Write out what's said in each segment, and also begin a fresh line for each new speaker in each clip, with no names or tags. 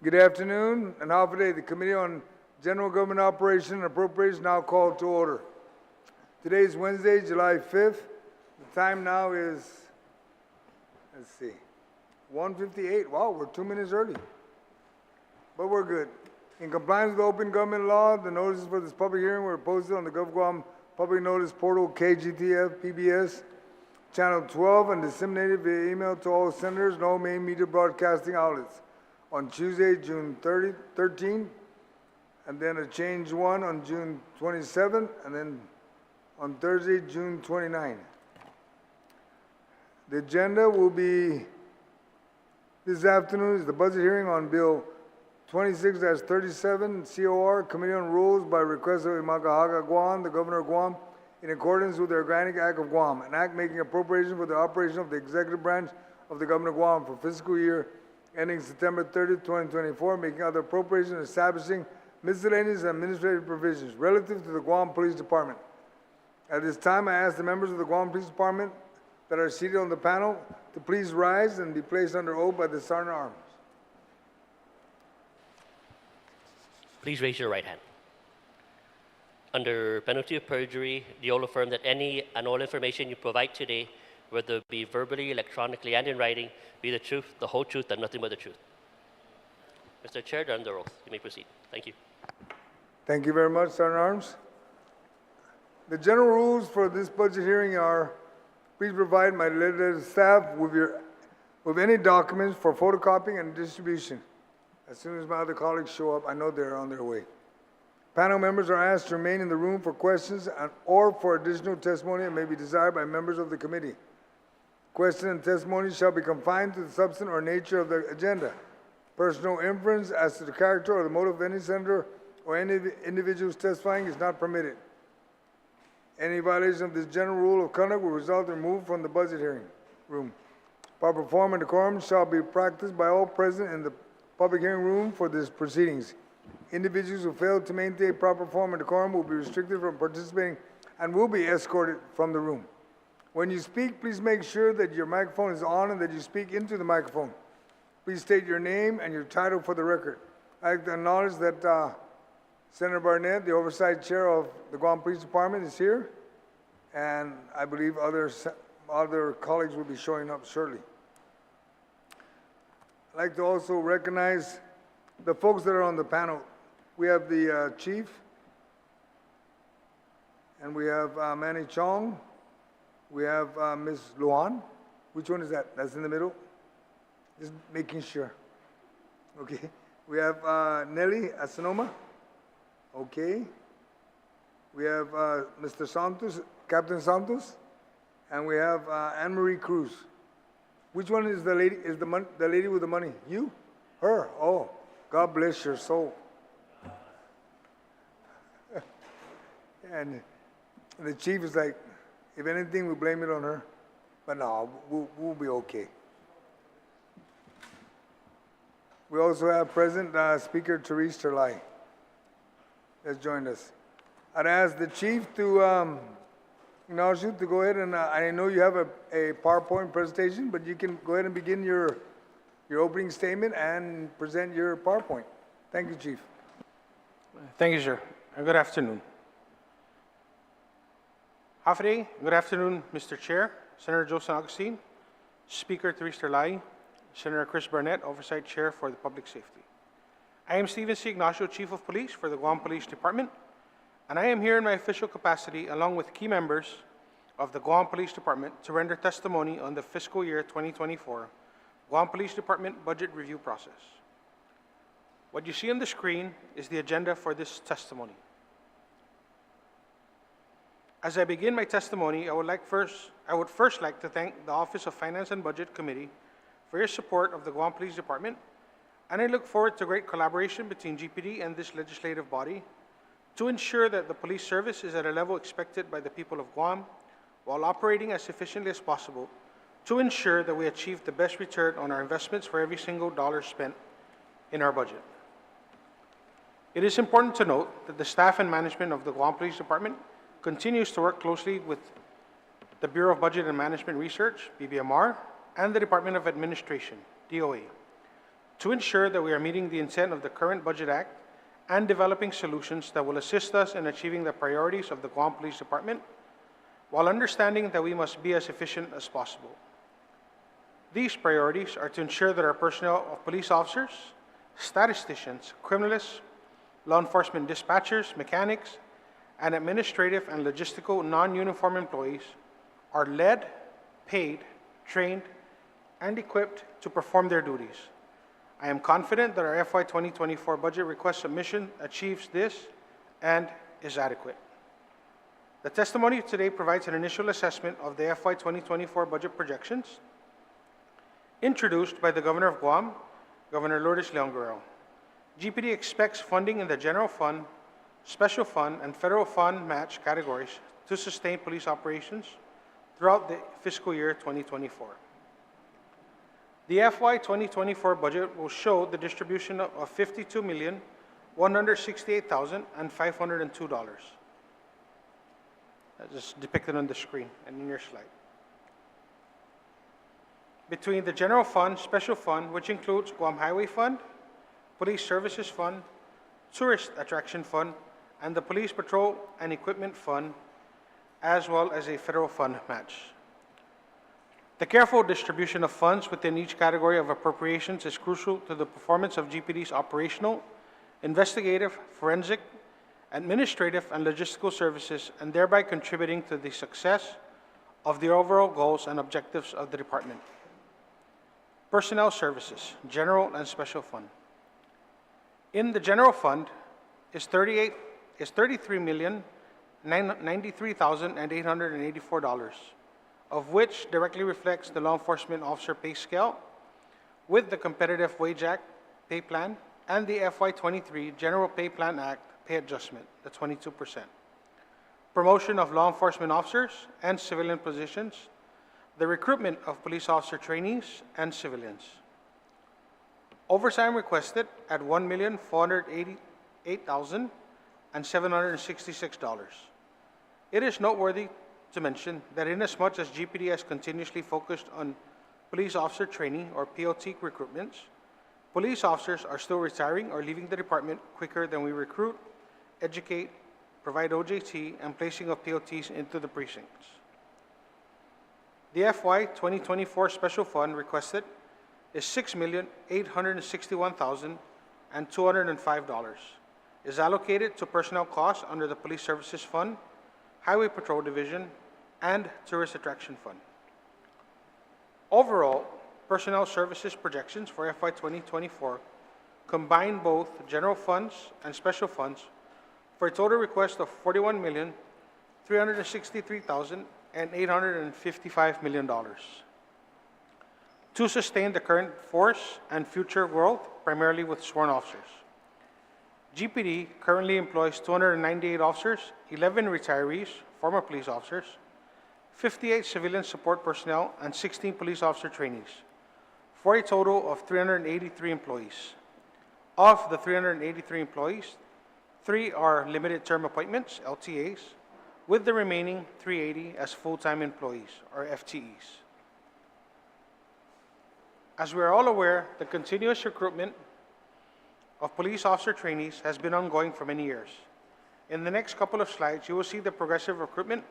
Good afternoon, and half a day. The Committee on General Government Operation and Appropriations now called to order. Today is Wednesday, July 5th. The time now is, let's see, 1:58. Wow, we're 2 minutes early. But we're good. In compliance with the open government law, the notices for this public hearing were posted on the Gov Guam public notice portal KGTF PBS channel 12 and disseminated via email to all senators and all main media broadcasting outlets on Tuesday, June 13, and then a change one on June 27, and then on Thursday, June 29. The agenda will be this afternoon is the budget hearing on Bill 26-37 COR, Committee on Rules by request of I Magaʹhågan Guåhan, the Governor of Guam, in accordance with the Organic Act of Guam, an act making appropriation for the operation of the executive branch of the Governor of Guam for fiscal year ending September 30, 2024, making other appropriations and establishing miscellaneous administrative provisions relative to the Guam Police Department. At this time, I ask the members of the Guam Police Department that are seated on the panel to please rise and be placed under oath by the Sergeant at Arms.
Please raise your right hand. Under penalty of perjury, do you all affirm that any and all information you provide today, whether it be verbally, electronically, and in writing, be the truth, the whole truth, and nothing but the truth? Mr. Chair, you're under oath. You may proceed. Thank you.
Thank you very much, Sergeant at Arms. The general rules for this budget hearing are: please provide my legislative staff with any documents for photocopying and distribution. As soon as my other colleagues show up, I know they're on their way. Panel members are asked to remain in the room for questions or for additional testimony that may be desired by members of the committee. Questions and testimony shall be confined to the substance or nature of the agenda. Personal inference as to the character or the motive of any senator or any individuals testifying is not permitted. Any violation of this general rule of conduct will result in removal from the budget hearing room. Proper form and decorum shall be practiced by all present in the public hearing room for these proceedings. Individuals who fail to maintain proper form and decorum will be restricted from participating and will be escorted from the room. When you speak, please make sure that your microphone is on and that you speak into the microphone. Please state your name and your title for the record. I'd like to acknowledge that Senator Barnett, the oversight chair of the Guam Police Department, is here, and I believe other colleagues will be showing up shortly. I'd like to also recognize the folks that are on the panel. We have the chief, and we have Manny Chong. We have Ms. Luan. Which one is that? That's in the middle? Just making sure. Okay. We have Nelly Asanoma. Okay. We have Mr. Santos, Captain Santos, and we have Anne Marie Cruz. Which one is the lady? Is the lady with the money? You? Her? Oh, God bless your soul. And the chief is like, if anything, we blame it on her. But no, we'll be okay. We also have present Speaker Therese Terlai has joined us. I'd ask the chief to acknowledge you to go ahead and I know you have a PowerPoint presentation, but you can go ahead and begin your opening statement and present your PowerPoint. Thank you, Chief.
Thank you, sir. Good afternoon. Hafide, good afternoon, Mr. Chair, Senator Joseph Agustin, Speaker Therese Terlai, Senator Chris Barnett, Oversight Chair for the Public Safety. I am Stephen C. Ignacio, Chief of Police for the Guam Police Department, and I am here in my official capacity along with key members of the Guam Police Department to render testimony on the fiscal year 2024 Guam Police Department budget review process. What you see on the screen is the agenda for this testimony. As I begin my testimony, I would first like to thank the Office of Finance and Budget Committee for your support of the Guam Police Department, and I look forward to great collaboration between GPD and this legislative body to ensure that the police service is at a level expected by the people of Guam while operating as efficiently as possible to ensure that we achieve the best return on our investments for every single dollar spent in our budget. It is important to note that the staff and management of the Guam Police Department continues to work closely with the Bureau of Budget and Management Research, BBMR, and the Department of Administration, DOA, to ensure that we are meeting the intent of the current Budget Act and developing solutions that will assist us in achieving the priorities of the Guam Police Department, while understanding that we must be as efficient as possible. These priorities are to ensure that our personnel of police officers, statisticians, criminalists, law enforcement dispatchers, mechanics, and administrative and logistical non-uniform employees are led, paid, trained, and equipped to perform their duties. I am confident that our FY 2024 budget request submission achieves this and is adequate. The testimony today provides an initial assessment of the FY 2024 budget projections introduced by the Governor of Guam, Governor Lourdes Leon Guerrero. GPD expects funding in the General Fund, Special Fund, and Federal Fund match categories to sustain police operations throughout the fiscal year 2024. The FY 2024 budget will show the distribution of $52,168,502. That's just depicted on the screen and in your slide. Between the General Fund, Special Fund, which includes Guam Highway Fund, Police Services Fund, Tourist Attraction Fund, and the Police Patrol and Equipment Fund, as well as a federal fund match. The careful distribution of funds within each category of appropriations is crucial to the performance of GPD's operational, investigative, forensic, administrative, and logistical services, and thereby contributing to the success of the overall goals and objectives of the department. Personnel Services, General and Special Fund. In the General Fund is $33,093,884, of which directly reflects the Law Enforcement Officer Pay Scale with the Competitive Wage Act Pay Plan and the FY23 General Pay Plan Act Pay Adjustment, the 22%. Promotion of law enforcement officers and civilian positions, the recruitment of police officer trainees and civilians. Oversight requested at $1,488,766. It is noteworthy to mention that inasmuch as GPD has continuously focused on police officer training or POT recruitments, police officers are still retiring or leaving the department quicker than we recruit, educate, provide OJT, and placing of POTs into the precincts. The FY 2024 Special Fund requested is $6,861,205. Is allocated to personnel costs under the Police Services Fund, Highway Patrol Division, and Tourist Attraction Fund. Overall, personnel services projections for FY 2024 combine both general funds and special funds for a total request of $41,363,855 million. To sustain the current force and future growth, primarily with sworn officers. GPD currently employs 298 officers, 11 retirees, former police officers, 58 civilian support personnel, and 16 police officer trainees, for a total of 383 employees. Of the 383 employees, 3 are limited term appointments, LTAs, with the remaining 380 as full-time employees, or FTEs. As we are all aware, the continuous recruitment of police officer trainees has been ongoing for many years. In the next couple of slides, you will see the progressive recruitment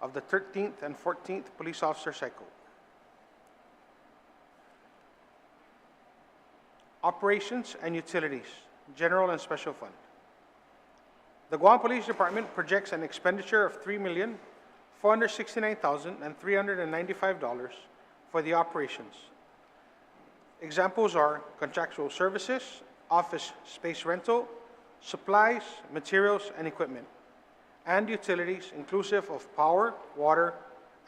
of the 13th and 14th police officer cycle. Operations and Utilities, General and Special Fund. The Guam Police Department projects an expenditure of $3,469,395 for the operations. Examples are contractual services, office space rental, supplies, materials, and equipment, and utilities inclusive of power, water,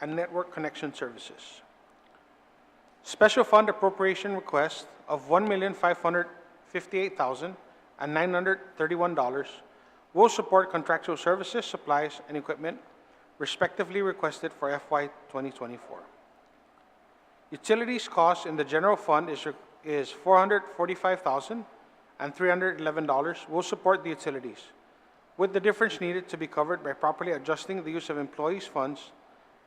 and network connection services. Special Fund appropriation request of $1,558,931 will support contractual services, supplies, and equipment, respectively requested for FY 2024. Utilities costs in the General Fund is $445,311 will support the utilities, with the difference needed to be covered by properly adjusting the use of employees' funds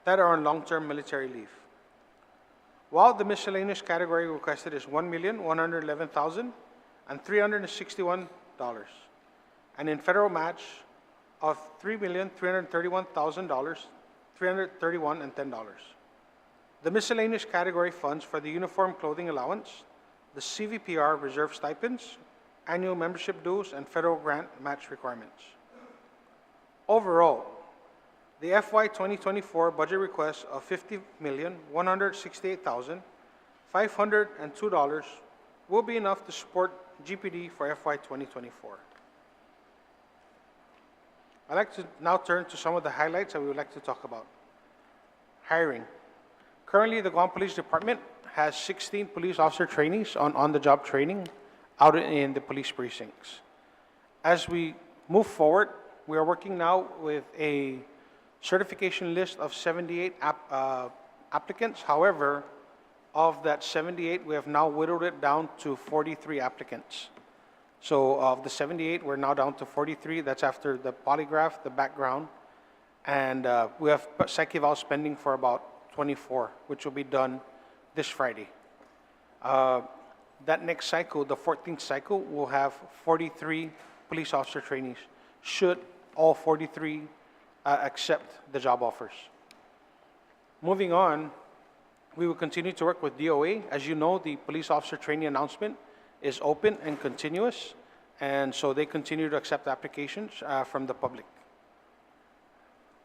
that are on long-term military leave. while the miscellaneous category requested is $1,111,361, and in federal match of $3,331,331.10. The miscellaneous category funds for the uniform clothing allowance, the CVPR reserve stipends, annual membership dues, and federal grant match requirements. Overall, the FY 2024 budget request of $50,168,502 will be enough to support GPD for FY 2024. I'd like to now turn to some of the highlights that we would like to talk about. Hiring. Currently, the Guam Police Department has 16 police officer trainees on-the-job training out in the police precincts. As we move forward, we are working now with a certification list of 78 applicants. However, of that 78, we have now whittled it down to 43 applicants. So of the 78, we're now down to 43. That's after the polygraph, the background, and we have psych eval spending for about 24, which will be done this Friday. That next cycle, the 14th cycle, will have 43 police officer trainees, should all 43 accept the job offers. Moving on, we will continue to work with DOA. As you know, the police officer training announcement is open and continuous, and so they continue to accept applications from the public.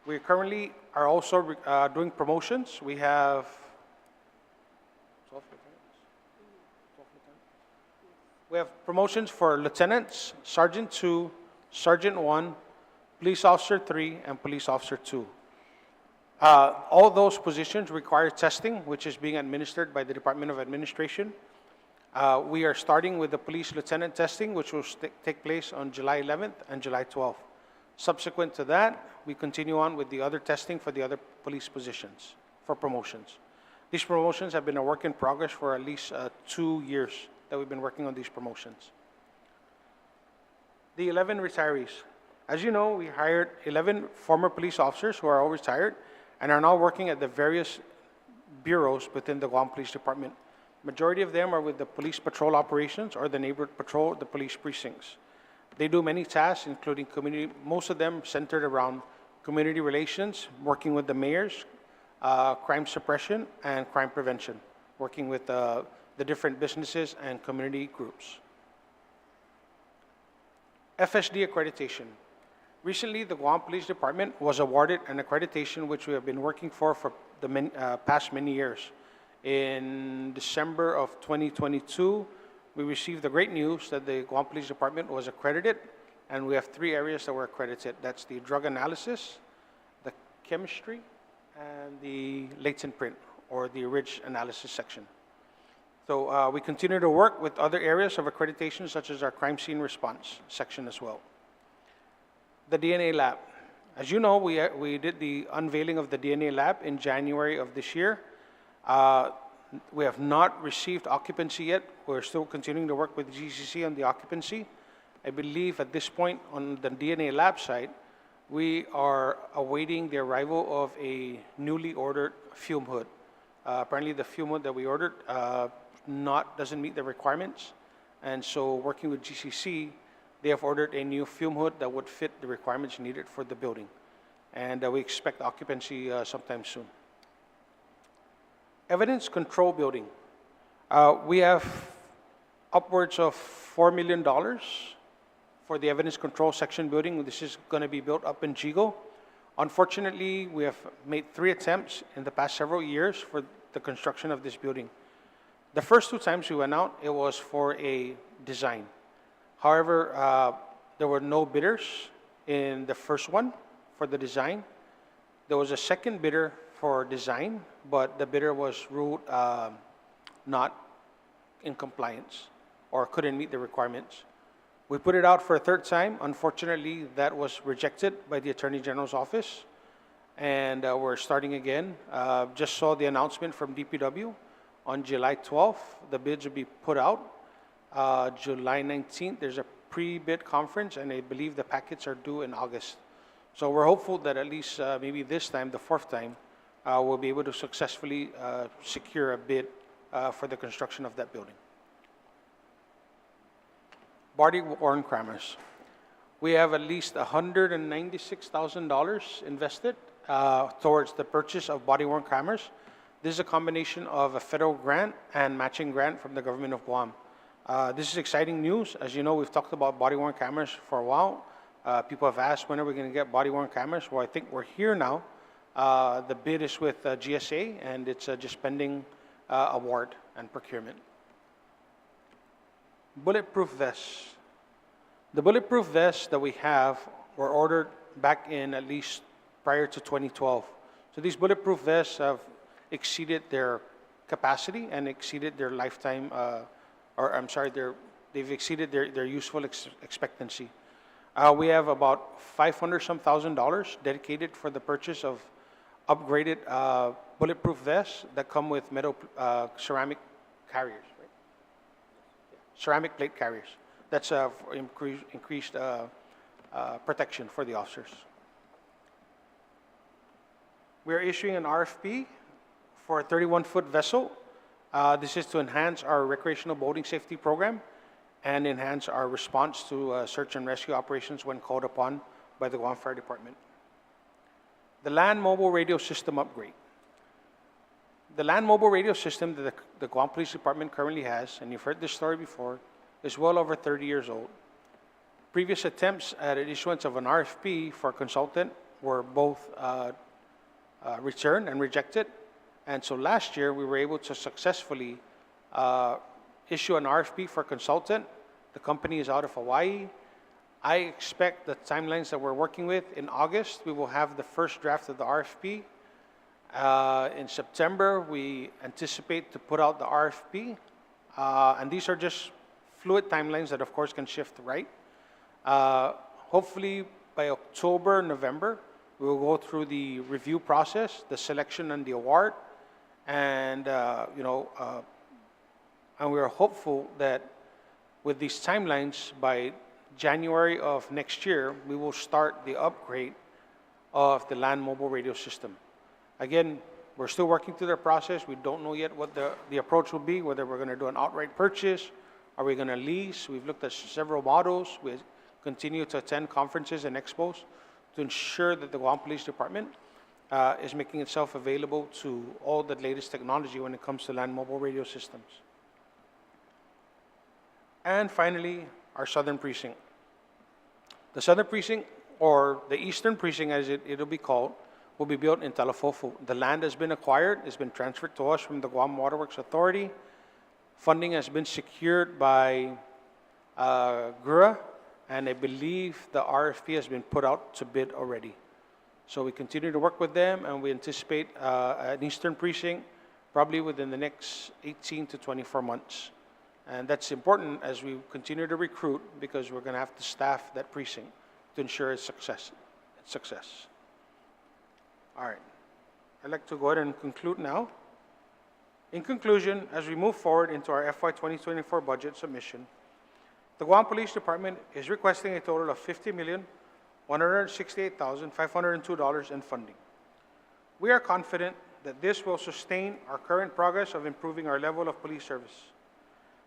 We currently are also doing promotions. We have 12 lieutenants. We have promotions for lieutenants, sergeant 2, sergeant 1, police officer 3, and police officer 2. All those positions require testing, which is being administered by the Department of Administration. We are starting with the police lieutenant testing, which will take place on July 11th and July 12th. Subsequent to that, we continue on with the other testing for the other police positions for promotions. These promotions have been a work in progress for at least 2 years that we've been working on these promotions. The 11 retirees. As you know, we hired 11 former police officers who are all retired and are now working at the various bureaus within the Guam Police Department. Majority of them are with the police patrol operations or the neighborhood patrol, the police precincts. They do many tasks, including community, most of them centered around community relations, working with the mayors, crime suppression, and crime prevention, working with the different businesses and community groups. FSD accreditation. Recently, the Guam Police Department was awarded an accreditation which we have been working for the past many years. In December of 2022, we received the great news that the Guam Police Department was accredited, and we have 3 areas that were accredited. That's the drug analysis, the chemistry, and the latent print, or the ridge analysis section. So we continue to work with other areas of accreditation, such as our crime scene response section as well. The DNA lab. As you know, we did the unveiling of the DNA lab in January of this year. We have not received occupancy yet. We're still continuing to work with GCC on the occupancy. I believe at this point on the DNA lab side, we are awaiting the arrival of a newly ordered fume hood. Apparently the fume hood that we ordered doesn't meet the requirements. And so working with GCC, they have ordered a new fume hood that would fit the requirements needed for the building. And we expect occupancy sometime soon. Evidence control building. We have upwards of $4 million for the evidence control section building. This is going to be built up in Jigo. Unfortunately, we have made 3 attempts in the past several years for the construction of this building. The first 2 times we went out, it was for a design. However, there were no bidders in the first one for the design. There was a second bidder for design, but the bidder was ruled not in compliance or couldn't meet the requirements. We put it out for a 3rd time. Unfortunately, that was rejected by the Attorney General's office, and we're starting again. Just saw the announcement from DPW on July 12th. The bids will be put out. July 19th, there's a pre-bid conference, and I believe the packets are due in August. So we're hopeful that at least maybe this time, the 4th time, we'll be able to successfully secure a bid for the construction of that building. Body-worn cameras. We have at least $196,000 invested towards the purchase of body-worn cameras. This is a combination of a federal grant and matching grant from the Government of Guam. This is exciting news. As you know, we've talked about body-worn cameras for a while. People have asked, when are we going to get body-worn cameras? Well, I think we're here now. The bid is with GSA, and it's just pending award and procurement. Bulletproof vests. The bulletproof vests that we have were ordered back in at least prior to 2012. So these bulletproof vests have exceeded their capacity and exceeded their lifetime, they've exceeded their useful expectancy. We have about $500,000 dedicated for the purchase of upgraded bulletproof vests that come with metal ceramic carriers, right? Ceramic plate carriers. That's for increased protection for the officers. We are issuing an RFP for a 31-foot vessel. This is to enhance our recreational boating safety program and enhance our response to search and rescue operations when called upon by the Guam Fire Department. The land mobile radio system upgrade. The land mobile radio system that the Guam Police Department currently has, and you've heard this story before, is well over 30 years old. Previous attempts at an issuance of an RFP for a consultant were both returned and rejected. And so last year, we were able to successfully issue an RFP for a consultant. The company is out of Hawaii. I expect the timelines that we're working with, in August, we will have the first draft of the RFP. In September, we anticipate to put out the RFP. And these are just fluid timelines that, of course, can shift right. Hopefully, by October, November, we will go through the review process, the selection and the award. And, and we are hopeful that with these timelines, by January of next year, we will start the upgrade of the land mobile radio system. Again, we're still working through the process. We don't know yet what the approach will be, whether we're going to do an outright purchase, are we going to lease? We've looked at several models. We continue to attend conferences and expos to ensure that the Guam Police Department is making itself available to all the latest technology when it comes to land mobile radio systems. And finally, our Southern Precinct. The Southern Precinct, or the Eastern Precinct as it'll be called, will be built in Talafofu. The land has been acquired. It's been transferred to us from the Guam Waterworks Authority. Funding has been secured by GRUA, and I believe the RFP has been put out to bid already. So we continue to work with them, and we anticipate an Eastern Precinct probably within the next 18 to 24 months. And that's important as we continue to recruit, because we're going to have to staff that precinct to ensure its success. All right. I'd like to go ahead and conclude now. In conclusion, as we move forward into our FY 2024 budget submission, the Guam Police Department is requesting a total of $50,168,502 in funding. We are confident that this will sustain our current progress of improving our level of police service.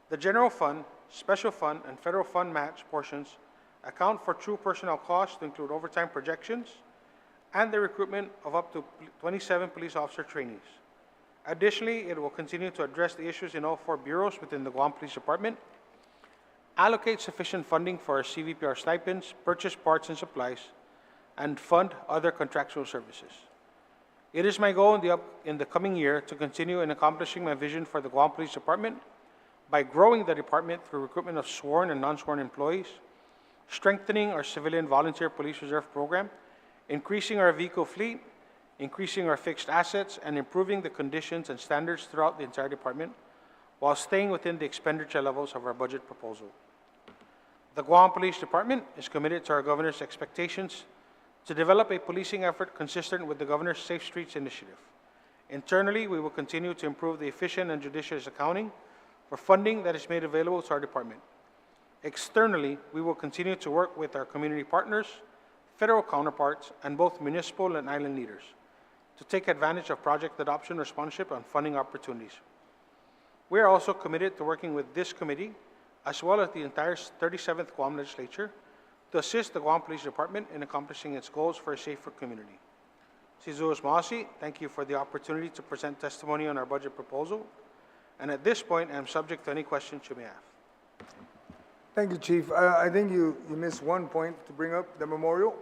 The general fund, special fund, and federal fund match portions account for true personnel costs to include overtime projections and the recruitment of up to 27 police officer trainees. Additionally, it will continue to address the issues in all 4 bureaus within the Guam Police Department, allocate sufficient funding for our CVPR stipends, purchase parts and supplies, and fund other contractual services. It is my goal in the coming year to continue in accomplishing my vision for the Guam Police Department by growing the department through recruitment of sworn and non-sworn employees, strengthening our civilian volunteer police reserve program, increasing our vehicle fleet, increasing our fixed assets, and improving the conditions and standards throughout the entire department, while staying within the expenditure levels of our budget proposal. The Guam Police Department is committed to our Governor's expectations to develop a policing effort consistent with the Governor's Safe Streets initiative. Internally, we will continue to improve the efficient and judicious accounting for funding that is made available to our department. Externally, we will continue to work with our community partners, federal counterparts, and both municipal and island leaders to take advantage of project adoption, sponsorship, and funding opportunities. We are also committed to working with this committee, as well as the entire 37th Guam legislature, to assist the Guam Police Department in accomplishing its goals for a safer community. Sizuos Maasi, thank you for the opportunity to present testimony on our budget proposal. And at this point, I am subject to any questions you may have.
Thank you, Chief. I think you missed one point to bring up, the memorial.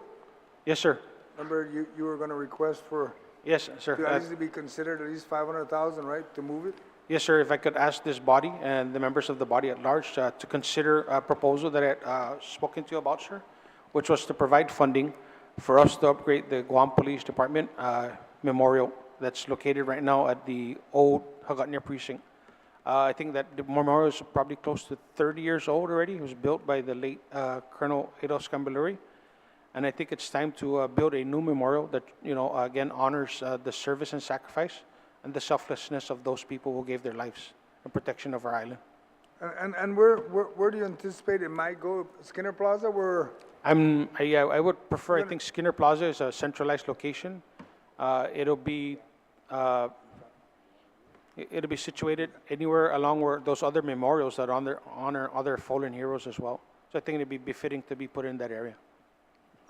Yes, sir.
Remember, you were going to request for,
Yes, sir.
to at least be considered at least 500,000, right, to move it?
Yes, sir. If I could ask this body and the members of the body at large to consider a proposal that I had spoken to you about, sir, which was to provide funding for us to upgrade the Guam Police Department memorial that's located right now at the old Hagatnia precinct. I think that the memorial is probably close to 30 years old already. It was built by the late Colonel Edos Cambaluri. And I think it's time to build a new memorial that, again, honors the service and sacrifice and the selflessness of those people who gave their lives in protection of our island.
And where do you anticipate it might go? Skinner Plaza, where?
I would prefer, I think Skinner Plaza is a centralized location. It'll be situated anywhere along where those other memorials that honor other fallen heroes as well. So I think it'd be befitting to be put in that area.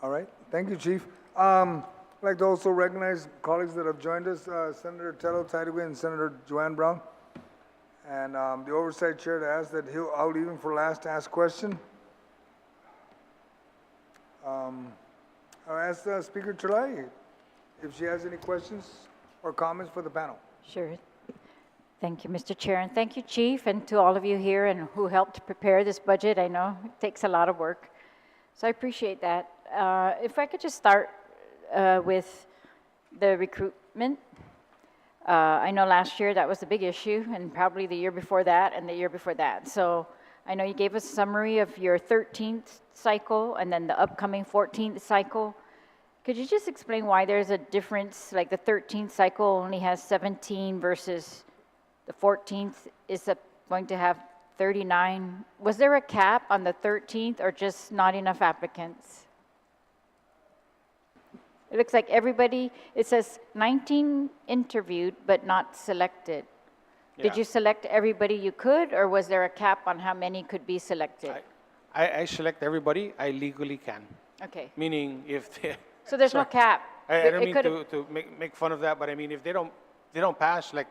All right. Thank you, Chief. I'd like to also recognize colleagues that have joined us, Senator Tello Tideway and Senator Joanne Brown. And the Oversight Chair to ask that I'll leave him for last to ask question. I'll ask Speaker Chulai if she has any questions or comments for the panel.
Sure. Thank you, Mr. Chair, and thank you, Chief, and to all of you here and who helped prepare this budget. I know it takes a lot of work, so I appreciate that. If I could just start with the recruitment. I know last year that was a big issue, and probably the year before that and the year before that. So I know you gave us a summary of your 13th cycle and then the upcoming 14th cycle. Could you just explain why there's a difference, like the 13th cycle only has 17 versus the 14th is going to have 39. Was there a cap on the 13th or just not enough applicants? It looks like everybody, it says 19 interviewed but not selected. Did you select everybody you could, or was there a cap on how many could be selected?
I select everybody I legally can.
Okay.
Meaning if they...
So there's no cap.
I don't mean to make fun of that, but I mean if they don't pass, like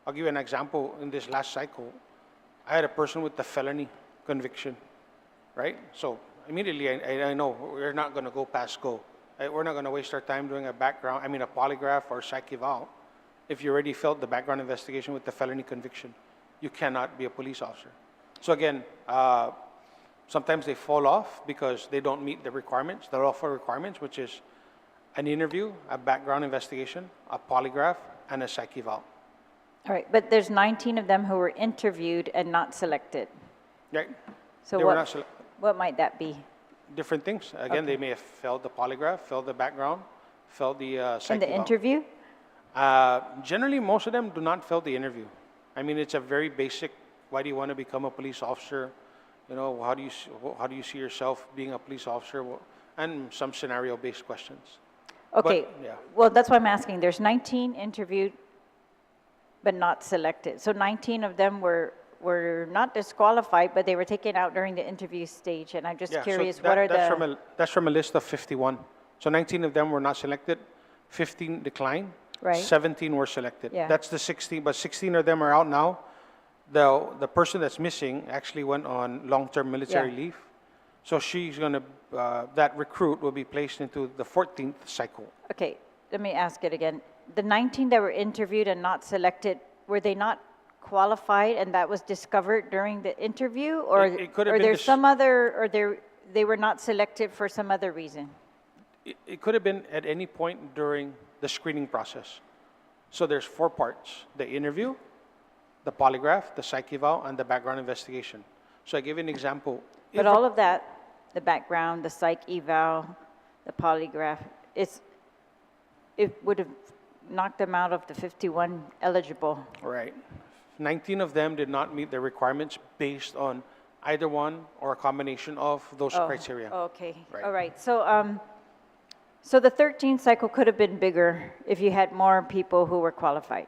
I'll give you an example. In this last cycle, I had a person with the felony conviction, right? So immediately I know we're not going to go past go. We're not going to waste our time doing a polygraph or psych eval. If you already failed the background investigation with the felony conviction, you cannot be a police officer. So again, sometimes they fall off because they don't meet the requirements, the lawful requirements, which is an interview, a background investigation, a polygraph, and a psych eval.
All right, but there's 19 of them who were interviewed and not selected.
Right.
So what might that be?
Different things. Again, they may have failed the polygraph, failed the background, failed the psych
In the
eval.
interview?
Generally, most of them do not fail the interview. I mean, it's a very basic, why do you want to become a police officer? How do you see yourself being a police officer? And some scenario-based questions.
Okay,
But, yeah.
well, that's why I'm asking. There's 19 interviewed but not selected. So 19 of them were not disqualified, but they were taken out during the interview stage. And I'm just curious, what are
that's from a list of 51. So 19 of them were not selected, 15 declined,
Right.
17 were selected.
Yeah.
That's the 16, but 16 of them are out now. The person that's missing actually went on long-term military
Yeah.
leave. So she's going to, that recruit will be placed into the 14th cycle.
Okay, let me ask it again. The 19 that were interviewed and not selected, were they not qualified and that was discovered during the interview? Or,
It could have
or
been
there's some other, or they were not selected for some other reason?
It could have been at any point during the screening process. So there's 4 parts: the interview, the polygraph, the psych eval, and the background investigation. So I give you an example.
But all of that, the background, the psych eval, the polygraph, it would have knocked them out of the 51 eligible.
Right. 19 of them did not meet the requirements based on either one or a combination of those criteria.
Okay,
Right.
all right. So the 13th cycle could have been bigger if you had more people who were qualified.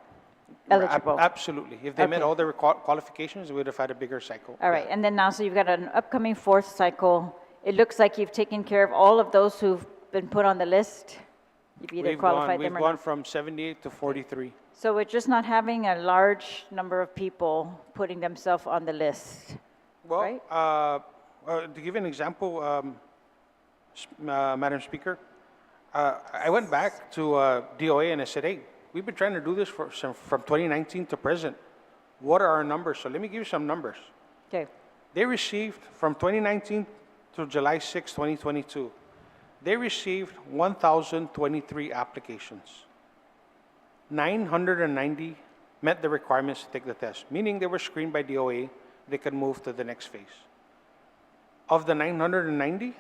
eligible?
Absolutely. If they met
Okay.
all their qualifications, we would have had a bigger cycle.
All right, and then now, so you've got an upcoming fourth cycle. It looks like you've taken care of all of those who've been put on the list. You've either qualified them
We've
or
gone
not.
from 78 to 43.
So we're just not having a large number of people putting themselves on the list.
Well,
Right.
to give you an example, Madam Speaker, I went back to DOA and I said, hey, we've been trying to do this from 2019 to present. What are our numbers? So let me give you some numbers.
Okay,
They received, from 2019 to July 6, 2022, they received 1,023 applications. 990 met the requirements to take the test, meaning they were screened by DOA, they could move to the next phase. Of the 990,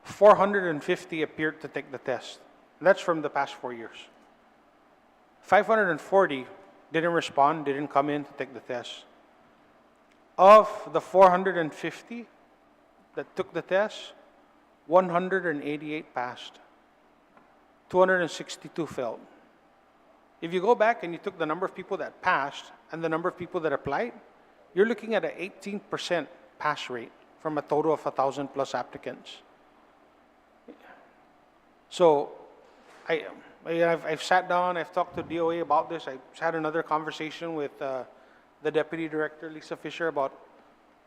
450 appeared to take the test. That's from the past 4 years. 540 didn't respond, didn't come in to take the test. Of the 450 that took the test, 188 passed. 262 failed. If you go back and you took the number of people that passed and the number of people that applied, you're looking at an 18% pass rate from a total of 1,000 plus applicants. So I've sat down, I've talked to DOA about this. I had another conversation with the Deputy Director, Lisa Fisher, about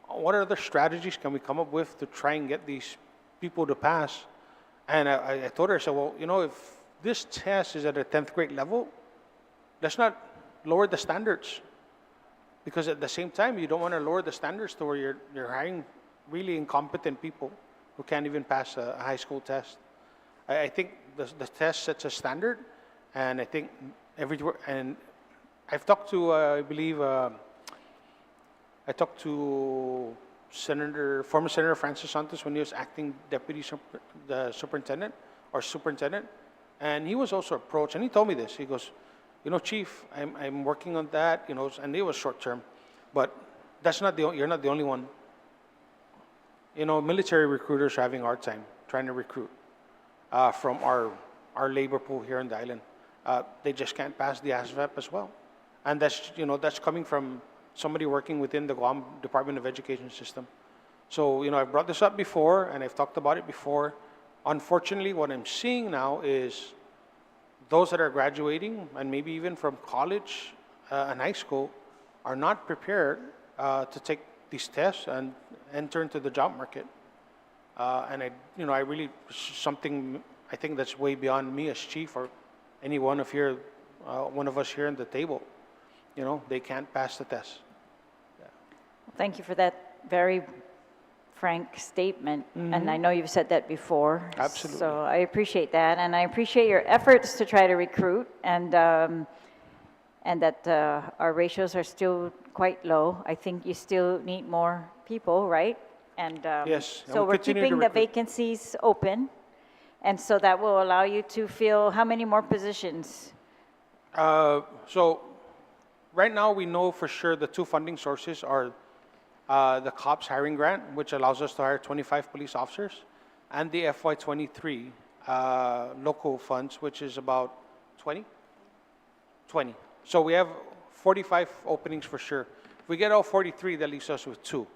what other strategies can we come up with to try and get these people to pass. And I told her, I said, well, you know, if this test is at a 10th grade level, let's not lower the standards. Because at the same time, you don't want to lower the standards to where you're hiring really incompetent people who can't even pass a high school test. I think the test sets a standard, and I think everywhere, and I've talked to, I believe, I talked to former Senator Francis Santos when he was acting deputy superintendent, and he was also approached, and he told me this. He goes, you know, Chief, I'm working on that, you know, and it was short term, but that's not you're not the only one. You know, military recruiters are having a hard time trying to recruit from our labor pool here in the island. They just can't pass the ASVAB as well. And that's, you know, that's coming from somebody working within the Guam Department of Education system. So, you know, I've brought this up before and I've talked about it before. Unfortunately, what I'm seeing now is those that are graduating and maybe even from college and high school are not prepared to take these tests and enter into the job market. And I really, something I think that's way beyond me as chief or any one of us here at the table. You know, they can't pass the test.
thank you for that very frank statement, and I know you've said that before.
Absolutely.
So I appreciate that, and I appreciate your efforts to try to recruit, and that our ratios are still quite low. I think you still need more people, right? And
Yes, and
so
we'll
we're
continue to
keeping the
recruit.
vacancies open, and so that will allow you to fill how many more positions?
So right now we know for sure the two funding sources are the COPS hiring grant, which allows us to hire 25 police officers, and the FY23 local funds, which is about 20. So we have 45 openings for sure. If we get all 43, that leaves us with 2,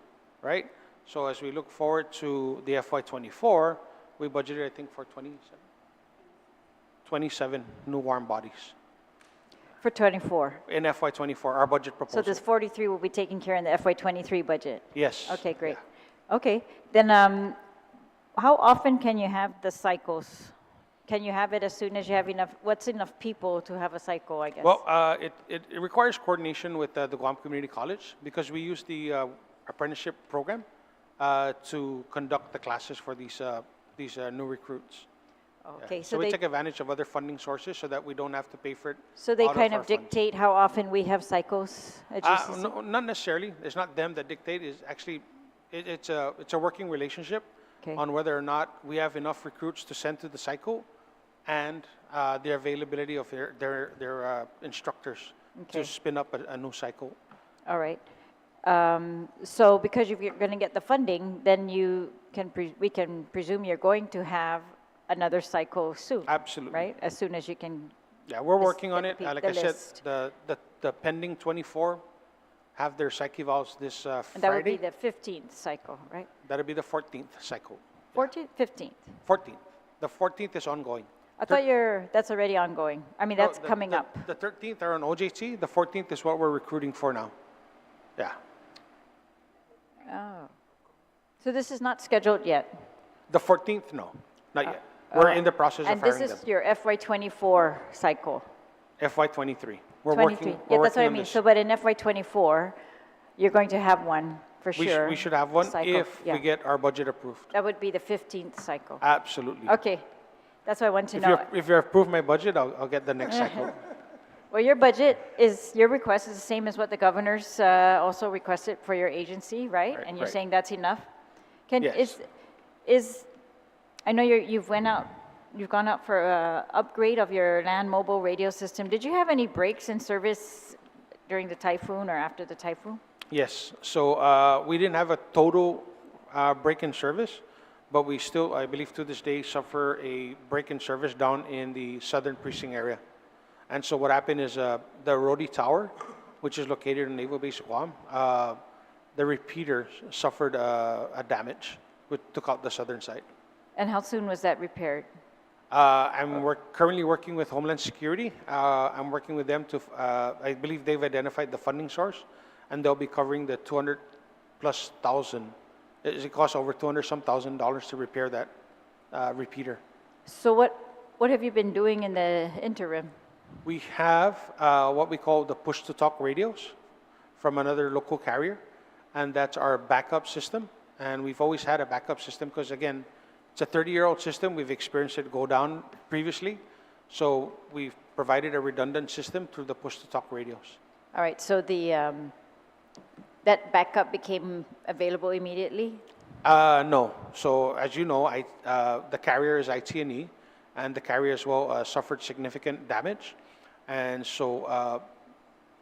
right? So as we look forward to the FY24, we budgeted, I think, for 27 new warm bodies.
For 24.
In FY24, our budget
So
proposal.
this 43 will be taken care in the FY23 budget?
Yes.
Okay, great. Okay, then how often can you have the cycles? Can you have it as soon as you have enough, what's enough people to have a cycle, I guess?
Well, it requires coordination with the Guam Community College because we use the apprenticeship program to conduct the classes for these new recruits.
Okay,
So we take advantage of other funding sources so that we don't have to pay for it.
so they
out
kind
our
of
funds.
dictate how often we have cycles at GCC?
No, not necessarily. It's not them that dictate. It's actually, it's a working relationship
Okay.
on whether or not we have enough recruits to send to the cycle and the availability of their instructors
Okay.
to spin up a new cycle.
All right. So because you're going to get the funding, then we can presume you're going to have another cycle soon.
Absolutely.
Right? As soon as you can
Yeah, we're
Just
working on
get
it.
the pe-
Like
the
I said,
list.
the pending 24 have their psych evals this
And that would be
Friday.
the 15th cycle, right?
That'll be the 14th cycle.
14th, 15th?
14th. The 14th is ongoing.
I thought that's already ongoing. I mean,
No,
that's coming up.
The 13th are on OJT. The 14th is what we're recruiting for now. Yeah.
Oh. So this is not scheduled yet?
The 14th, no, not yet. We're in the process of
And this
hiring
is
them.
your FY24 cycle?
FY23. We're
23.
working.
Yeah,
We're
that's what
working
I
on
mean.
this.
So, but in FY24, you're going to have one for sure?
We should have one
cycle.
if
Yeah.
we get our budget approved.
That would be the 15th cycle?
Absolutely.
Okay. That's what I want to know.
If you approve my budget, I'll get the next cycle.
Well, your request is the same as what the governor's also requested for your agency, right?
Right,
And you're
right.
saying that's enough?
Yes.
I know you've gone out for upgrade of your land mobile radio system. Did you have any breaks in service during the typhoon or after the typhoon?
Yes, so we didn't have a total break in service, but we still, I believe to this day, suffer a break in service down in the southern precinct area. And so what happened is the Rody Tower, which is located in Naval Base Guam, the repeater suffered a damage, which took out the southern side.
And how soon was that repaired?
Currently working with Homeland Security. I'm working with them to, I believe they've identified the funding source, and they'll be covering the 200 plus thousand. It costs over 200 some $1,000 to repair that repeater.
So what have you been doing in the interim?
We have what we call the push-to-talk radios from another local carrier, and that's our backup system. And we've always had a backup system because, again, it's a 30-year-old system. We've experienced it go down previously. So we've provided a redundant system through the push-to-talk radios.
All right, so that backup became available immediately?
No. So as you know, the carrier is IT&E, and the carrier as well suffered significant damage. And so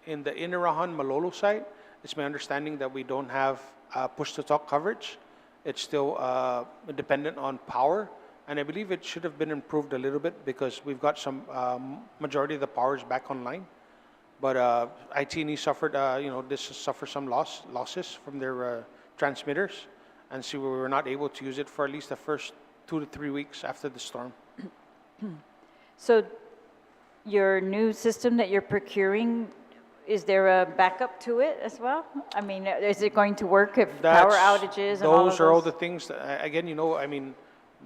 in the Inarahan Malolo site, it's my understanding that we don't have push-to-talk coverage. It's still dependent on power, and I believe it should have been improved a little bit because we've got some majority of the power is back online. But IT&E suffered, suffered some losses from their transmitters, and so we were not able to use it for at least the first 2 to 3 weeks after the storm.
So your new system that you're procuring, is there a backup to it as well? I mean, is it going to work if power outages and all of
Those are all
those?
the things, that, again, I mean,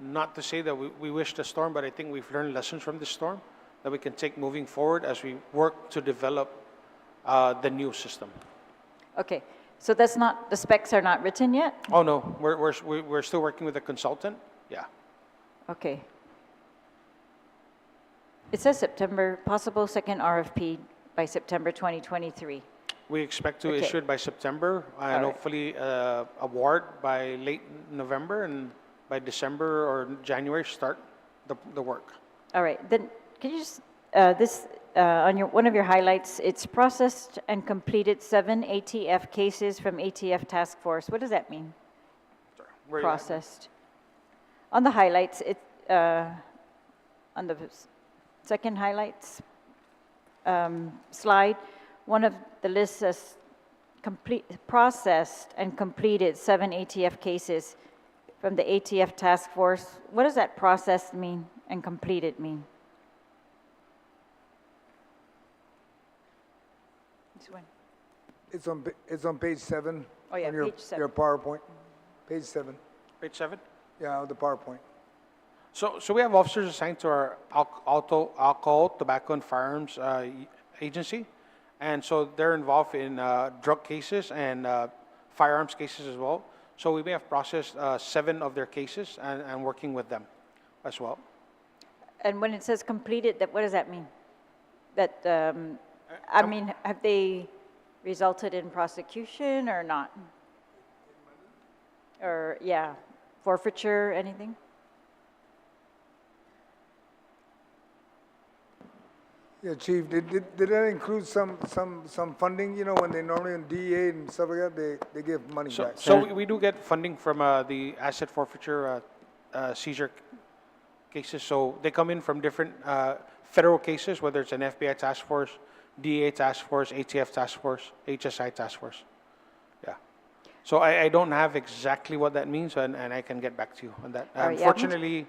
not to say that we wish the storm, but I think we've learned lessons from this storm that we can take moving forward as we work to develop the new system.
Okay, so the specs are not written yet?
Oh, no, we're still working with a consultant, yeah.
Okay. It says possible second RFP by September 2023.
We expect to
Okay.
issue it by September and
right.
hopefully award by late November, and by December or January start the work.
All right, then can you just, on one of your highlights, it's processed and completed 7 ATF cases from ATF task force. What does that mean,
Where you at?
processed? On the highlights, on the second highlights slide, one of the lists says processed and completed 7 ATF cases from the ATF task force. What does that processed mean and completed mean? This one.
It's on page 7.
Oh, yeah,
on your,
page 7.
Your PowerPoint, page 7.
Page 7?
Yeah, the PowerPoint.
So we have officers assigned to our alcohol, tobacco, and firearms agency, and so they're involved in drug cases and firearms cases as well. So we may have processed 7 of their cases and working with them as well.
And when it says completed, what does that mean? That, I mean, have they resulted in prosecution or not? Or, yeah, forfeiture, anything?
Yeah, Chief, did that include some funding? You know, when they normally in DEA and stuff like that, they give money back.
So we do get funding from the asset forfeiture seizure cases. So they come in from different federal cases, whether it's an FBI task force, DEA task force, ATF task force, HSI task force. Yeah. So I don't have exactly what that means, and I can get back to you on that.
All right, yeah.
Unfortunately,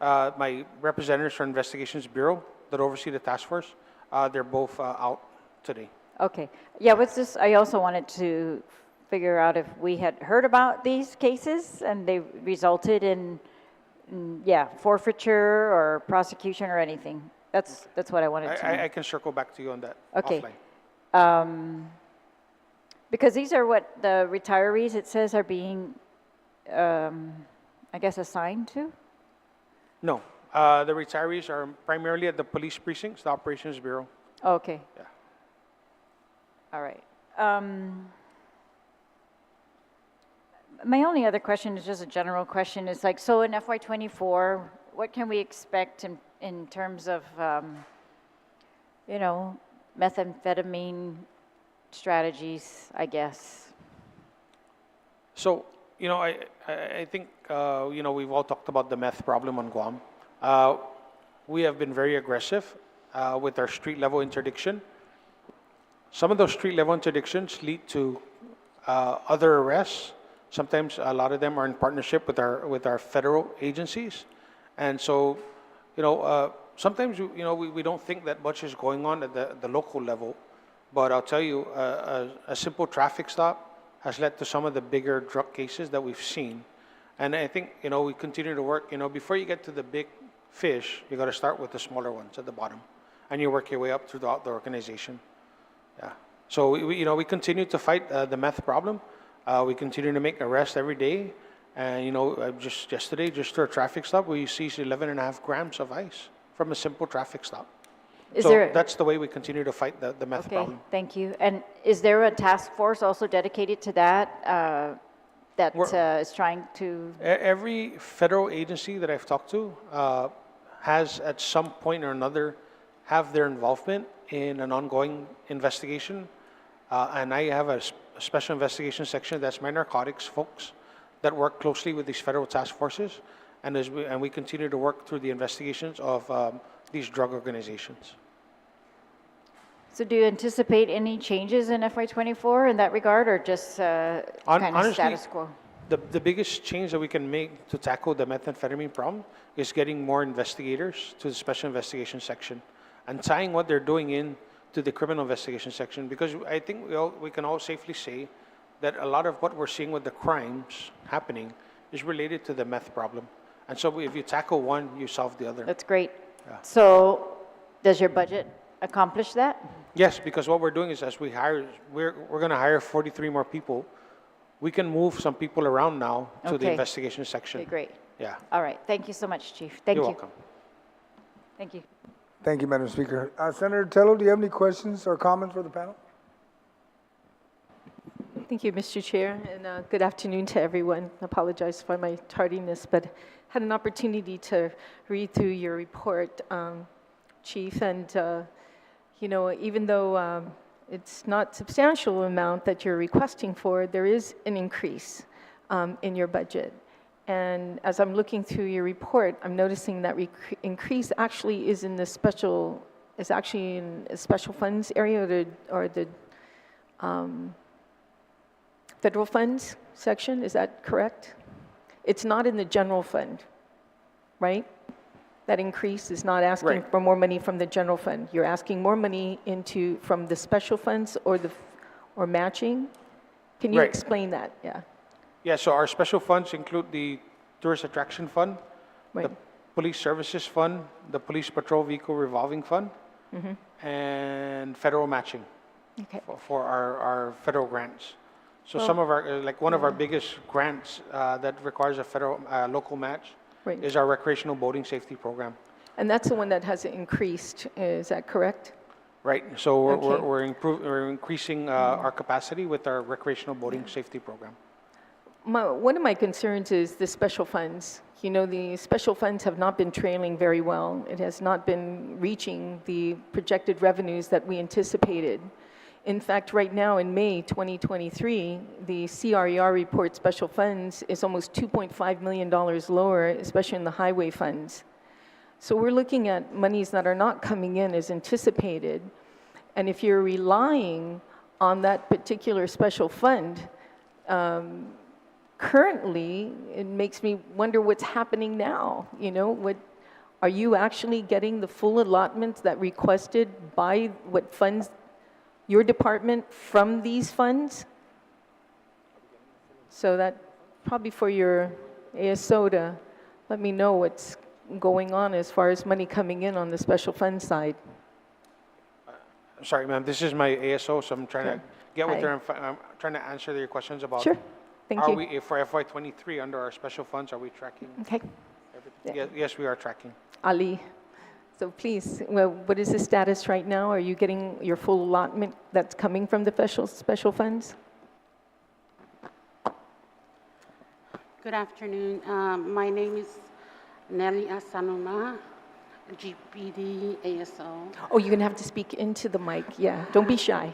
my representatives from Investigations Bureau that oversee the task force, they're both out today.
Okay. Yeah, what's this? I also wanted to figure out if we had heard about these cases and they resulted in yeah, forfeiture or prosecution or anything. That's what I wanted to know.
I can circle back to you on that
Okay.
offline.
Because these are what the retirees, it says, are being, I guess, assigned to?
No, the retirees are primarily at the police precincts, the Operations Bureau.
Okay.
Yeah.
All right. My only other question is just a general question. It's like, so in FY24, what can we expect in terms of, you know, methamphetamine strategies, I guess?
So, you know, I think, you know, we've all talked about the meth problem on Guam. We have been very aggressive with our street-level interdiction. Some of those street-level interdictions lead to other arrests. Sometimes a lot of them are in partnership with our federal agencies. And so, you know, sometimes, you know, we don't think that much is going on at the local level. But I'll tell you, a simple traffic stop has led to some of the bigger drug cases that we've seen. And I think, you know, we continue to work, you know, before you get to the big fish, you got to start with the smaller ones at the bottom. And you work your way up throughout the organization. Yeah. So, we, you know, we continue to fight the meth problem. We continue to make arrests every day. And, you know, just yesterday, just through a traffic stop, we seized 11.5 grams of ice from a simple traffic stop. So that's the way we continue to fight the meth problem.
Okay, thank you. And is there a task force also dedicated to that, is trying to?
Every federal agency that I've talked to has at some point or another have their involvement in an ongoing investigation. And I have a special investigation section, that's my narcotics folks, that work closely with these federal task forces. And we continue to work through the investigations of these drug organizations.
So do you anticipate any changes in FY24 in that regard, or just kind of
Honestly,
status quo?
The biggest change that we can make to tackle the methamphetamine problem is getting more investigators to the special investigation section and tying what they're doing in to the criminal investigation section, because I think we can all safely say that a lot of what we're seeing with the crimes happening is related to the meth problem. And so if you tackle one, you solve the other.
That's great.
Yeah.
So does your budget accomplish that?
Yes, because what we're doing is as we hire, we're going to hire 43 more people. We can move some people around now to the
Okay.
investigation section.
Okay, great.
Yeah.
All right. Thank you so much, Chief. Thank
You're
you.
welcome.
Thank you.
Thank you, Madam Speaker. Senator Tello, do you have any questions or comments for the panel?
Thank you, Mr. Chair, and good afternoon to everyone. I apologize for my tardiness, but had an opportunity to read through your report, Chief, and you know, even though it's not substantial amount that you're requesting for, there is an increase in your budget. And as I'm looking through your report, I'm noticing that increase actually is in the special, is actually in a special funds area or the federal funds section. Is that correct? It's not in the general fund, right? That increase is not asking
Right.
for more money from the general fund. You're asking more money from the special funds or matching? Can you
Right.
explain that? Yeah.
Yeah, so our special funds include the Tourist Attraction Fund,
Right.
the Police Services Fund, the Police Patrol Vehicle Revolving Fund, and federal matching
Okay.
for our federal grants. So some of our, like one of our biggest grants that requires a federal, local match
Right.
is our recreational boating safety program.
And that's the one that has increased, is that correct?
Right, so
Okay.
we're increasing our capacity with our recreational boating safety program.
One of my concerns is the special funds. You know, the special funds have not been trailing very well. It has not been reaching the projected revenues that we anticipated. In fact, right now in May 2023, the CRER report special funds is almost $2.5 million lower, especially in the highway funds. So we're looking at monies that are not coming in as anticipated. And if you're relying on that particular special fund, currently, it makes me wonder what's happening now. You know, are you actually getting the full allotment that requested by what funds your department from these funds? So that probably for your ASO to let me know what's going on as far as money coming in on the special fund side.
I'm sorry, ma'am, this is my ASO, so I'm trying to get with
Hi.
her and I'm trying to answer your questions about.
Sure, thank
Are
you.
we, for FY23, under our special funds, are we tracking
Okay,
everything? Yes, we are tracking.
Ali. So please, well, what is the status right now? Are you getting your full allotment that's coming from the special funds?
Good afternoon. My name is Nelly Asanuma, GPD ASO.
Oh, you're gonna have to speak into the mic, yeah. Don't be shy.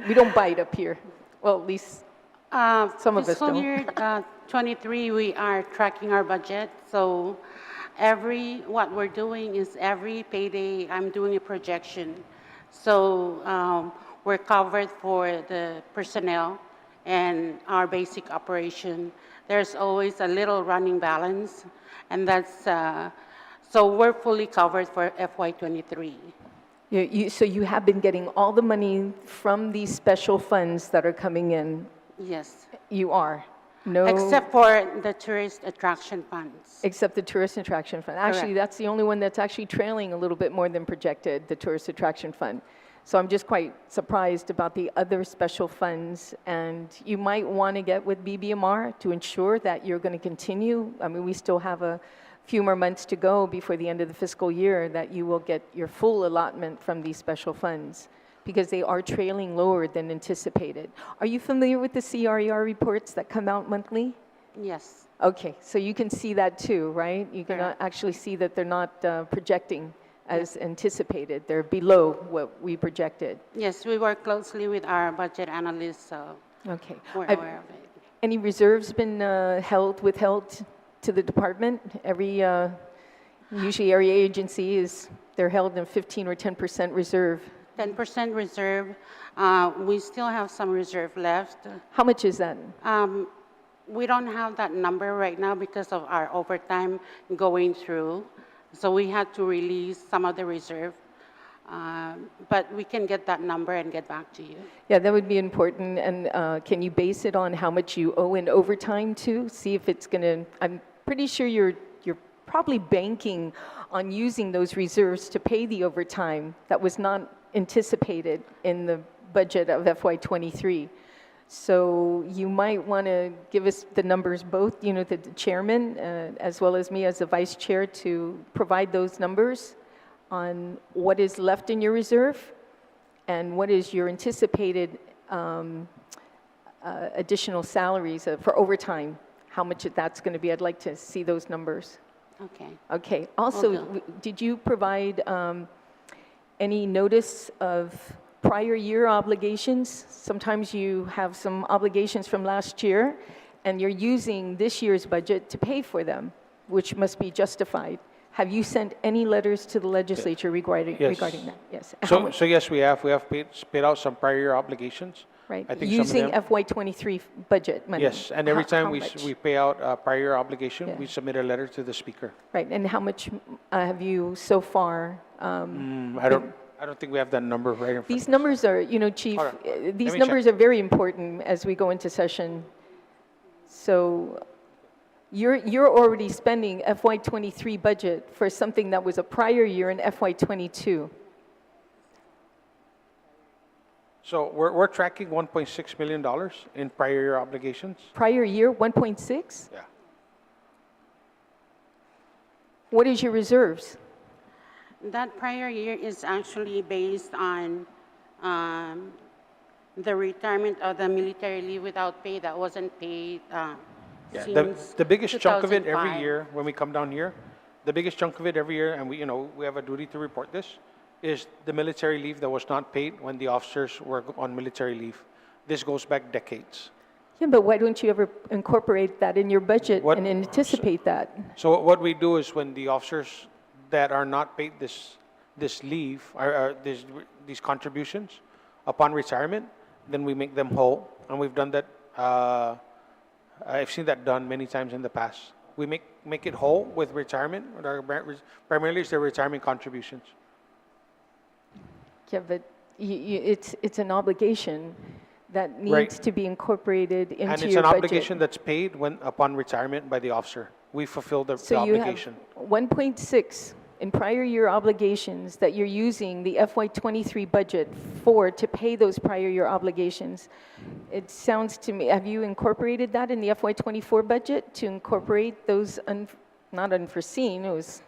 We don't bite up here. Well, at least some of us
Fiscal
don't.
year 23, we are tracking our budget. So what we're doing is every payday, I'm doing a projection. So we're covered for the personnel and our basic operation. There's always a little running balance, and that's, so we're fully covered for FY23.
So you have been getting all the money from these special funds that are coming in?
Yes.
You are? No?
Except for the tourist attraction funds.
Except the tourist attraction fund. Actually,
Correct.
that's the only one that's actually trailing a little bit more than projected, the tourist attraction fund. So I'm just quite surprised about the other special funds, and you might want to get with BBMR to ensure that you're going to continue. I mean, we still have a few more months to go before the end of the fiscal year that you will get your full allotment from these special funds, because they are trailing lower than anticipated. Are you familiar with the CRER reports that come out monthly?
Yes.
Okay, so you can see that too, right? You can
Correct.
actually see that they're not projecting as anticipated. They're below what we projected.
Yes, we work closely with our budget analysts, so
Okay.
we're
Have
aware of it.
any reserves been withheld to the department? Usually every agency they're held in 15 or 10% reserve.
10% reserve. We still have some reserve left.
How much is that?
We don't have that number right now because of our overtime going through. So we had to release some of the reserve. But we can get that number and get back to you.
Yeah, that would be important. And can you base it on how much you owe in overtime too? See if it's going to, I'm pretty sure you're probably banking on using those reserves to pay the overtime that was not anticipated in the budget of FY23. So you might want to give us the numbers, both, you know, the chairman as well as me as the vice chair, to provide those numbers on what is left in your reserve and what is your anticipated additional salaries for overtime, how much that's going to be. I'd like to see those numbers.
Okay.
Okay. Also,
Okay.
did you provide any notice of prior year obligations? Sometimes you have some obligations from last year, and you're using this year's budget to pay for them, which must be justified. Have you sent any letters to the legislature regarding that? Yes. How much?
So yes, we have paid out some prior year obligations.
Right.
I think some of
Using
them-
FY23 budget money.
Yes, and every time
How
we
much?
we pay out a prior year obligation,
Yeah.
we submit a letter to the speaker.
Right. And how much have you so far?
I don't think we have that number right in front.
These numbers are, you know, Chief,
Hold on.
these
Let me
numbers are very important as we go into session. So you're already spending FY23 budget for something that was a prior year in FY22.
So we're tracking $1.6 million in prior year obligations.
Prior year, 1.6?
Yeah.
What is your reserves?
That prior year is actually based on the retirement of the military leave without pay that wasn't paid
Yeah,
since
the biggest chunk of it every
2005.
year when we come down here, the biggest chunk of it every year, and we have a duty to report this, is the military leave that was not paid when the officers were on military leave. This goes back decades.
Yeah, but why don't you ever incorporate that in your budget
What-
and anticipate that?
So what we do is when the officers that are not paid this leave, or these contributions upon retirement, then we make them whole. And we've done that, I've seen that done many times in the past. We make it whole with retirement, primarily it's their retirement contributions.
Yeah, but it's an obligation that needs
Right.
to be incorporated into your budget.
And it's an obligation that's paid upon retirement by the officer. We fulfill the
So you have
obligation.
1.6 in prior year obligations that you're using the FY23 budget for to pay those prior year obligations. It sounds to me, have you incorporated that in the FY24 budget to incorporate those, not unforeseen, it was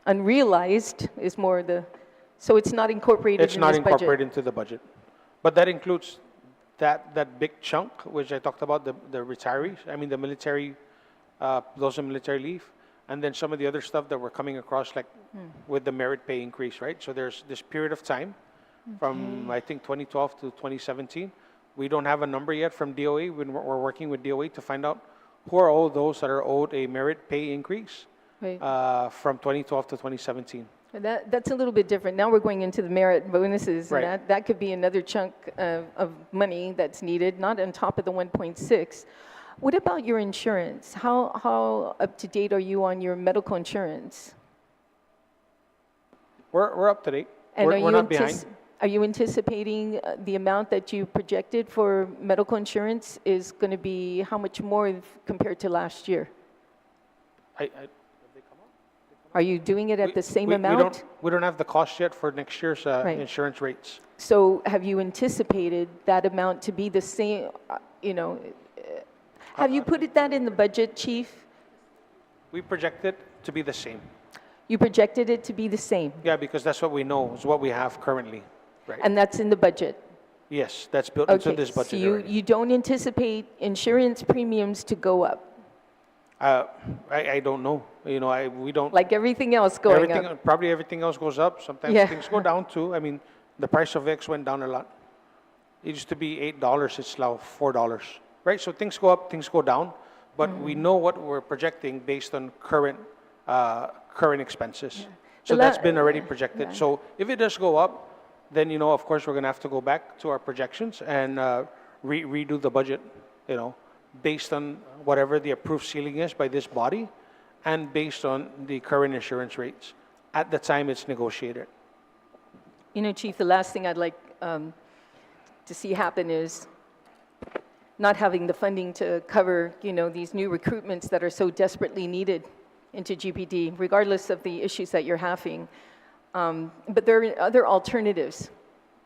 unrealized is more so it's not incorporated
It's
in
not
this budget?
incorporated into the budget. But that includes that big chunk, which I talked about, the retirees, I mean the military, those on military leave, and then some of the other stuff that we're coming across, like with the merit pay increase, right? So there's this period of time from, I think, 2012 to 2017. We don't have a number yet from DOE. We're working with DOE to find out who are all those that are owed a merit pay increase
Right.
from 2012 to 2017.
That's a little bit different. Now we're going into the merit bonuses,
Right.
and that could be another chunk of money that's needed, not on top of the 1.6. What about your insurance? How up to date are you on your medical insurance?
We're up to date.
And
We're not behind.
Are you anticipating the amount that you projected for medical insurance is going to be how much more compared to last year? Are you doing it at the same amount?
We don't have the cost yet for next year's
Right.
insurance rates.
So have you anticipated that amount to be the same, have you put that in the budget, Chief?
We project it to be the same.
You projected it to be the same,
Yeah, because that's what we know, is what we have currently. Right.
and that's in the budget?
Yes, that's built into
Okay,
this
so
budget
you,
already.
you don't anticipate insurance premiums to go up,
I don't know. We don't.
like everything else going up?
Probably everything else goes up. Sometimes
Yeah.
things go down too. I mean, the price of X went down a lot. It used to be $8, it's now $4, right? So things go up, things go down, but we know what we're projecting based on current expenses. So
The
that's
la-
been already projected.
yeah.
So if it does go up, then, of course, we're gonna have to go back to our projections and redo the budget, based on whatever the approved ceiling is by this body and based on the current insurance rates at the time it's negotiated.
Chief, the last thing I'd like to see happen is not having the funding to cover, these new recruitments that are so desperately needed into GPD, regardless of the issues that you're having. But there are other alternatives,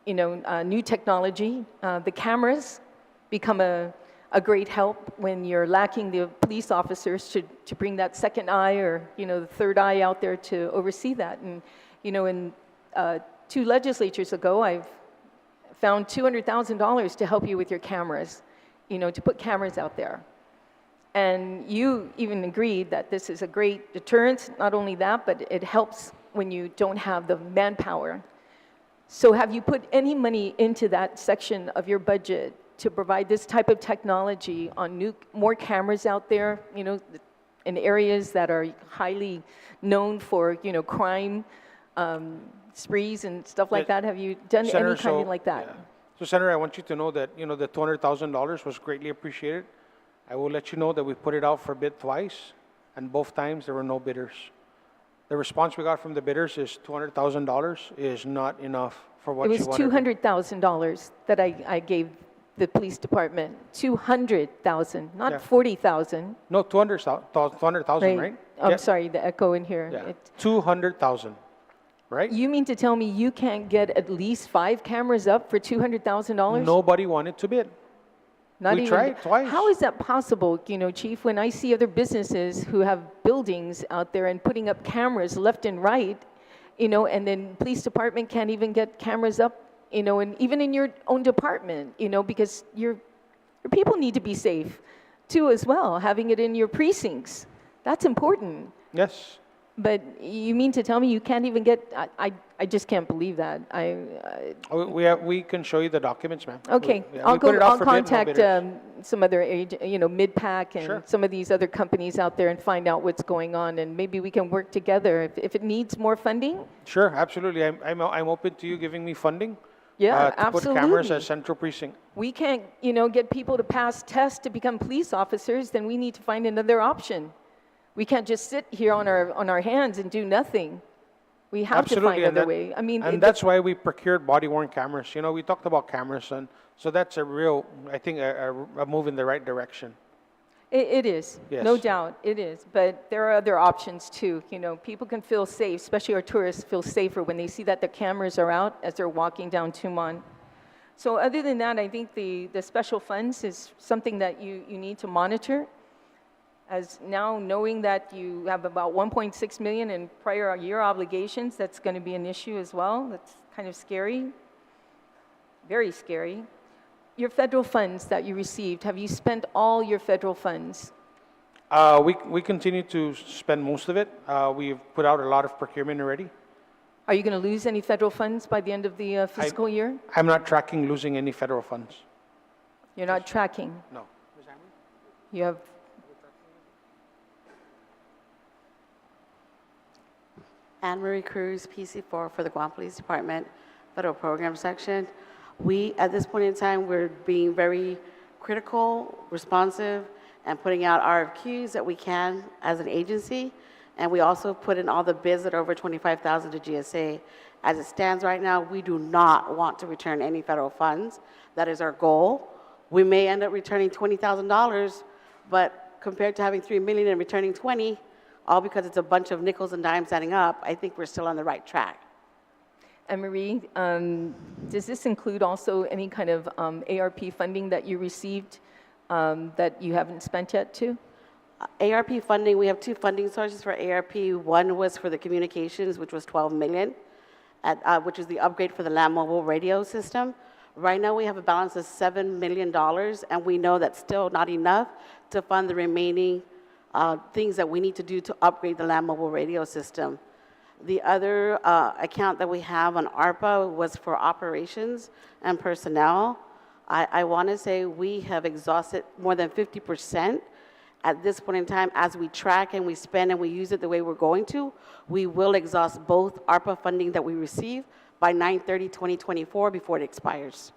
new technology. The cameras become a great help when you're lacking the police officers to bring that second eye or, the third eye out there to oversee that. And, in 2 legislatures ago, I've found $200,000 to help you with your cameras, to put cameras out there. And you even agreed that this is a great deterrent. Not only that, but it helps when you don't have the manpower. So have you put any money into that section of your budget to provide this type of technology on more cameras out there, in areas that are highly known for, crime sprees and stuff like that? Have you done
Senator,
anything like that?
yeah. So, Senator, I want you to know that, the $200,000 was greatly appreciated. I will let you know that we put it out for bid twice, and both times there were no bidders. The response we got from the bidders is $200,000 is not enough for what
It
you
was
wanted.
$200,000 that I gave the police department. 200,000, not
Yeah.
40,000.
No, 200,000, right?
I'm
Yeah.
sorry, the echo in here.
Yeah, 200,000, right?
You mean to tell me you can't get at least 5 cameras up for $200,000?
Nobody wanted to bid.
Not
we
even.
tried twice.
How is that possible, Chief, when I see other businesses who have buildings out there and putting up cameras left and right, and then police department can't even get cameras up, and even in your own department, because your people need to be safe too as well, having it in your precincts. That's important.
Yes.
But you mean to tell me you can't even get, I just can't believe that.
We can show you the documents, ma'am.
Okay,
Yeah, we put it out
I'll
for bid, no
contact
bidders.
some other Mid-Pac and
Sure.
some of these other companies out there and find out what's going on, and maybe we can work together. If it needs more funding,
Sure, absolutely. I'm open to you giving me funding.
yeah,
To put cameras
absolutely.
at Central Precinct.
We can't, get people to pass tests to become police officers, then we need to find another option. We can't just sit here on our hands and do nothing. We have to
Absolutely,
find
and
another way. I mean,
And that's why we procured body-worn cameras. We talked about cameras, and so that's a real, I think, a move in the right direction.
It is, no
Yes.
doubt, it is. But there are other options too. People can feel safe, especially our tourists feel safer when they see that the cameras are out as they're walking down Tumon. So other than that, I think the special funds is something that you need to monitor. As now knowing that you have about 1.6 million in prior year obligations, that's going to be an issue as well. That's kind of scary, very scary. Your federal funds that you received, have you spent all your federal funds?
We continue to spend most of it. We've put out a lot of procurement already.
Are you going to lose any federal funds by the end of the fiscal year?
I'm not tracking losing any federal funds.
You're not tracking.
No.
You have,
Anne Marie Cruz, PC4 for the Guam Police Department, Federal Program Section. At this point in time, we're being very critical, responsive, and putting out RFQs that we can as an agency. And we also put in all the bids that are over $25,000 to GSA. As it stands right now, we do not want to return any federal funds. That is our goal. We may end up returning $20,000, but compared to having $3 million and returning 20, all because it's a bunch of nickels and dimes adding up, I think we're still on the right track.
Anne-Marie, does this include also any kind of ARP funding that you received that you haven't spent yet too?
ARP funding, we have two funding sources for ARP. One was for the communications, which was $12 million, which is the upgrade for the land mobile radio system. Right now, we have a balance of $7 million, and we know that's still not enough to fund the remaining things that we need to do to upgrade the land mobile radio system. The other account that we have on ARPA was for operations and personnel. I want to say we have exhausted more than 50%. At this point in time, as we track and we spend and we use it the way we're going to, we will exhaust both ARPA funding that we receive by 9/30/2024 before it expires.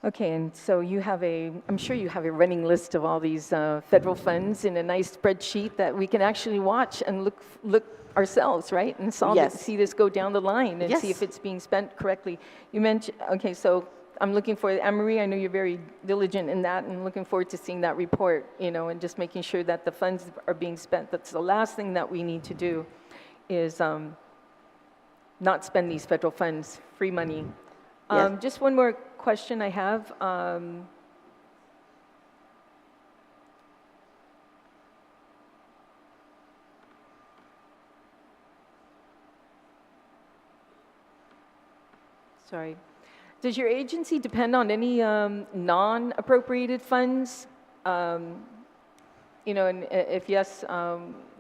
Okay, and so you have I'm sure you have a running list of all these federal funds in a nice spreadsheet that we can actually watch and look ourselves, right? And
Yes.
see this go down the line and see
Yes.
if it's being spent correctly. You mentioned, okay, so I'm looking for, Anne-Marie, I know you're very diligent in that and looking forward to seeing that report, and just making sure that the funds are being spent. That's the last thing that we need to do is not spend these federal funds, free money.
Yes.
Just one more question I have. Sorry. Does your agency depend on any non-appropriated funds? And if yes,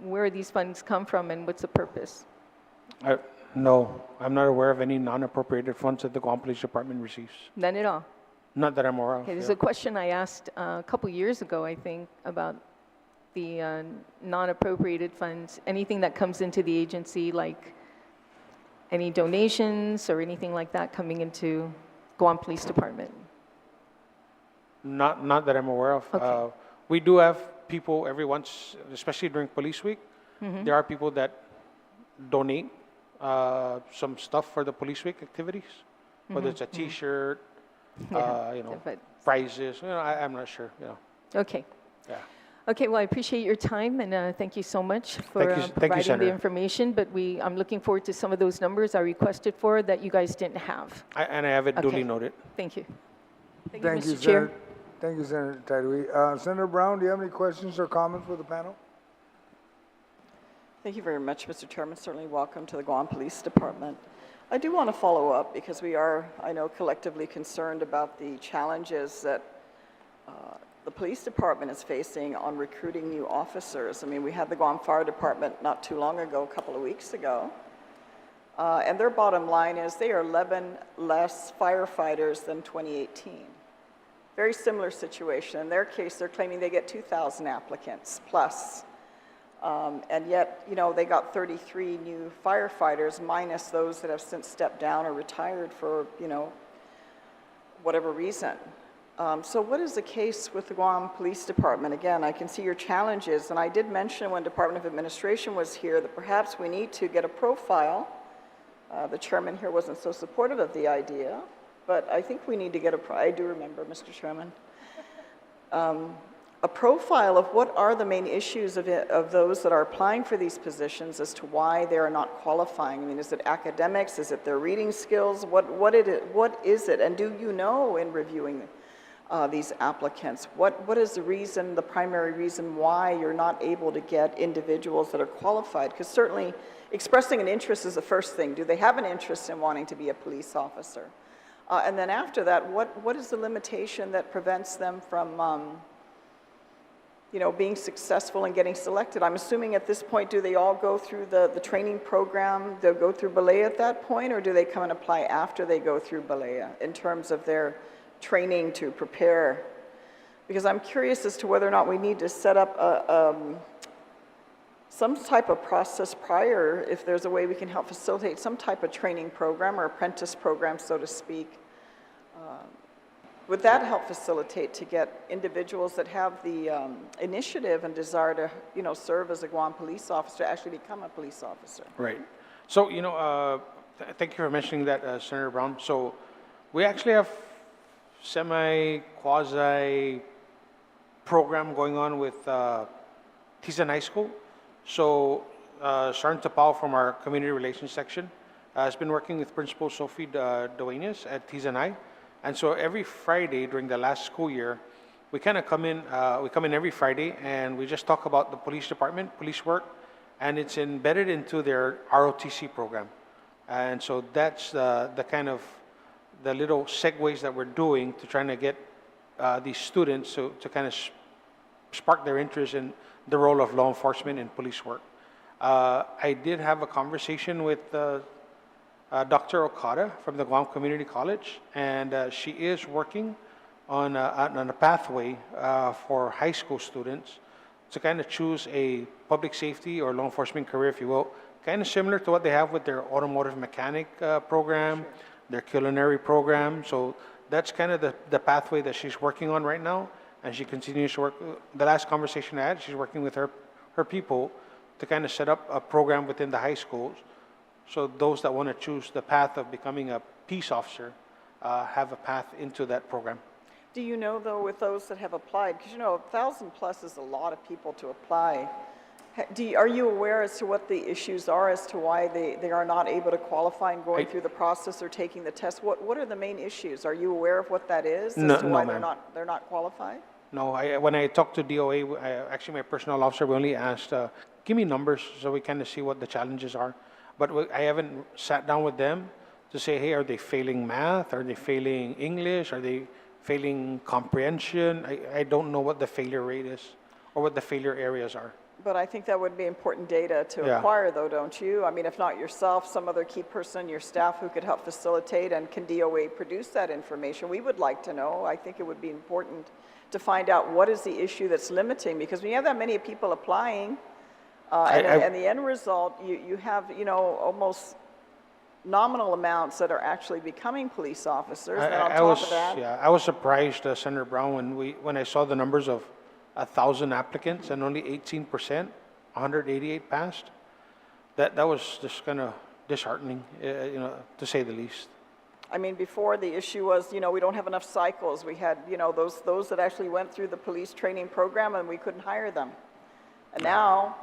where these funds come from and what's the purpose?
No, I'm not aware of any non-appropriated funds that the Guam Police Department receives.
None at all?
Not that I'm aware of.
Okay, there's
yeah.
a question I asked a couple years ago, I think, about the non-appropriated funds. Anything that comes into the agency, like any donations or anything like that coming into Guam Police Department?
Not that I'm aware of.
Okay.
We do have people every once, especially during Police Week,
Mm-hmm.
there are people that donate some stuff for the Police Week activities, whether it's a T-shirt,
But-
prizes. I'm not sure.
Okay.
Yeah.
Okay, well, I appreciate your time, and thank you so much for
Thank you,
providing the
Senator.
information. But I'm looking forward to some of those numbers I requested for that you guys didn't have.
And I have it duly
Okay.
noted.
Thank you.
Thank you,
Mr. Chair.
Senator. Thank you, Senator Taidui. Senator Brown, do you have any questions or comments for the panel?
Thank you very much, Mr. Chairman. Certainly welcome to the Guam Police Department. I do want to follow up because we are, I know, collectively concerned about the challenges that the police department is facing on recruiting new officers. I mean, we had the Guam Fire Department not too long ago, a couple of weeks ago, and their bottom line is they are 11 less firefighters than 2018. Very similar situation. In their case, they're claiming they get 2,000 applicants plus. And yet, you know, they got 33 new firefighters minus those that have since stepped down or retired for, you know, whatever reason. So what is the case with the Guam Police Department? Again, I can see your challenges, and I did mention when Department of Administration was here that perhaps we need to get a profile. The chairman here wasn't so supportive of the idea, but I think we need to get I do remember, Mr. Chairman, a profile of what are the main issues of those that are applying for these positions as to why they are not qualifying. I mean, is it academics? Is it their reading skills? What is it? And do you know in reviewing these applicants, what is the reason, the primary reason why you're not able to get individuals that are qualified? Because certainly expressing an interest is the first thing. Do they have an interest in wanting to be a police officer? And then after that, what is the limitation that prevents them from you know, being successful and getting selected? I'm assuming at this point, do they all go through the training program? They'll go through belay at that point, or do they come and apply after they go through belay in terms of their training to prepare? Because I'm curious as to whether or not we need to set up some type of process prior, if there's a way we can help facilitate some type of training program or apprentice program, so to speak. Would that help facilitate to get individuals that have the initiative and desire to, you know, serve as a Guam police officer to actually become a police officer?
Right. So, you know, thank you for mentioning that, Senator Brown. So we actually have semi-quasi program going on with Tizan High School. So Sergeant Tapao from our community relations section has been working with Principal Sophie Duenas at Tizan High. And so every Friday during the last school year, we kind of come in every Friday and we just talk about the police department, police work, and it's embedded into their ROTC program. And so that's the kind of the little segues that we're doing to trying to get these students to kind of spark their interest in the role of law enforcement and police work. I did have a conversation with Dr. Okada from the Guam Community College, and she is working on a pathway for high school students to kind of choose a public safety or law enforcement career, if you will, kind of similar to what they have with their automotive mechanic program, their culinary program. So that's kind of the pathway that she's working on right now, and she continues to work. The last conversation I had, she's working with her people to kind of set up a program within the high schools. So those that want to choose the path of becoming a peace officer have a path into that program.
Do you know, though, with those that have applied, because you know 1,000 plus is a lot of people to apply, are you aware as to what the issues are as to why they are not able to qualify and going through the process or taking the test? What are the main issues? Are you aware of what that is as to why they're not qualified?
No, when I talked to DOA, actually my personnel officer, we only asked, give me numbers so we kind of see what the challenges are. But I haven't sat down with them to say, hey, are they failing math? Are they failing English? Are they failing comprehension? I don't know what the failure rate is or what the failure areas are.
But I think that would be important data to acquire, though, don't you? I mean, if not yourself, some other key person in your staff who could help facilitate, and can DOA produce that information? We would like to know. I think it would be important to find out what is the issue that's limiting, because when you have that many people applying, and the end result, you have, you know, almost nominal amounts that are actually becoming police officers. And on top of that,
I was surprised, Senator Brown, when I saw the numbers of 1,000 applicants and only 18%, 188 passed. That was just kind of disheartening, you know, to say the least.
I mean, before the issue was, you know, we don't have enough cycles. We had, you know, those that actually went through the police training program and we couldn't hire them. And now,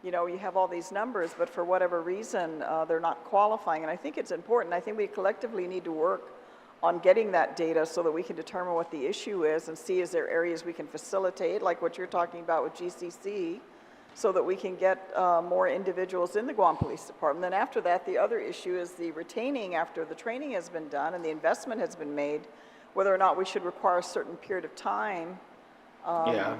you know, you have all these numbers, but for whatever reason, they're not qualifying. And I think it's important. I think we collectively need to work on getting that data so that we can determine what the issue is and see is there areas we can facilitate, like what you're talking about with GCC, so that we can get more individuals in the Guam Police Department. Then after that, the other issue is the retaining after the training has been done and the investment has been made, whether or not we should require a certain period of time
Yeah,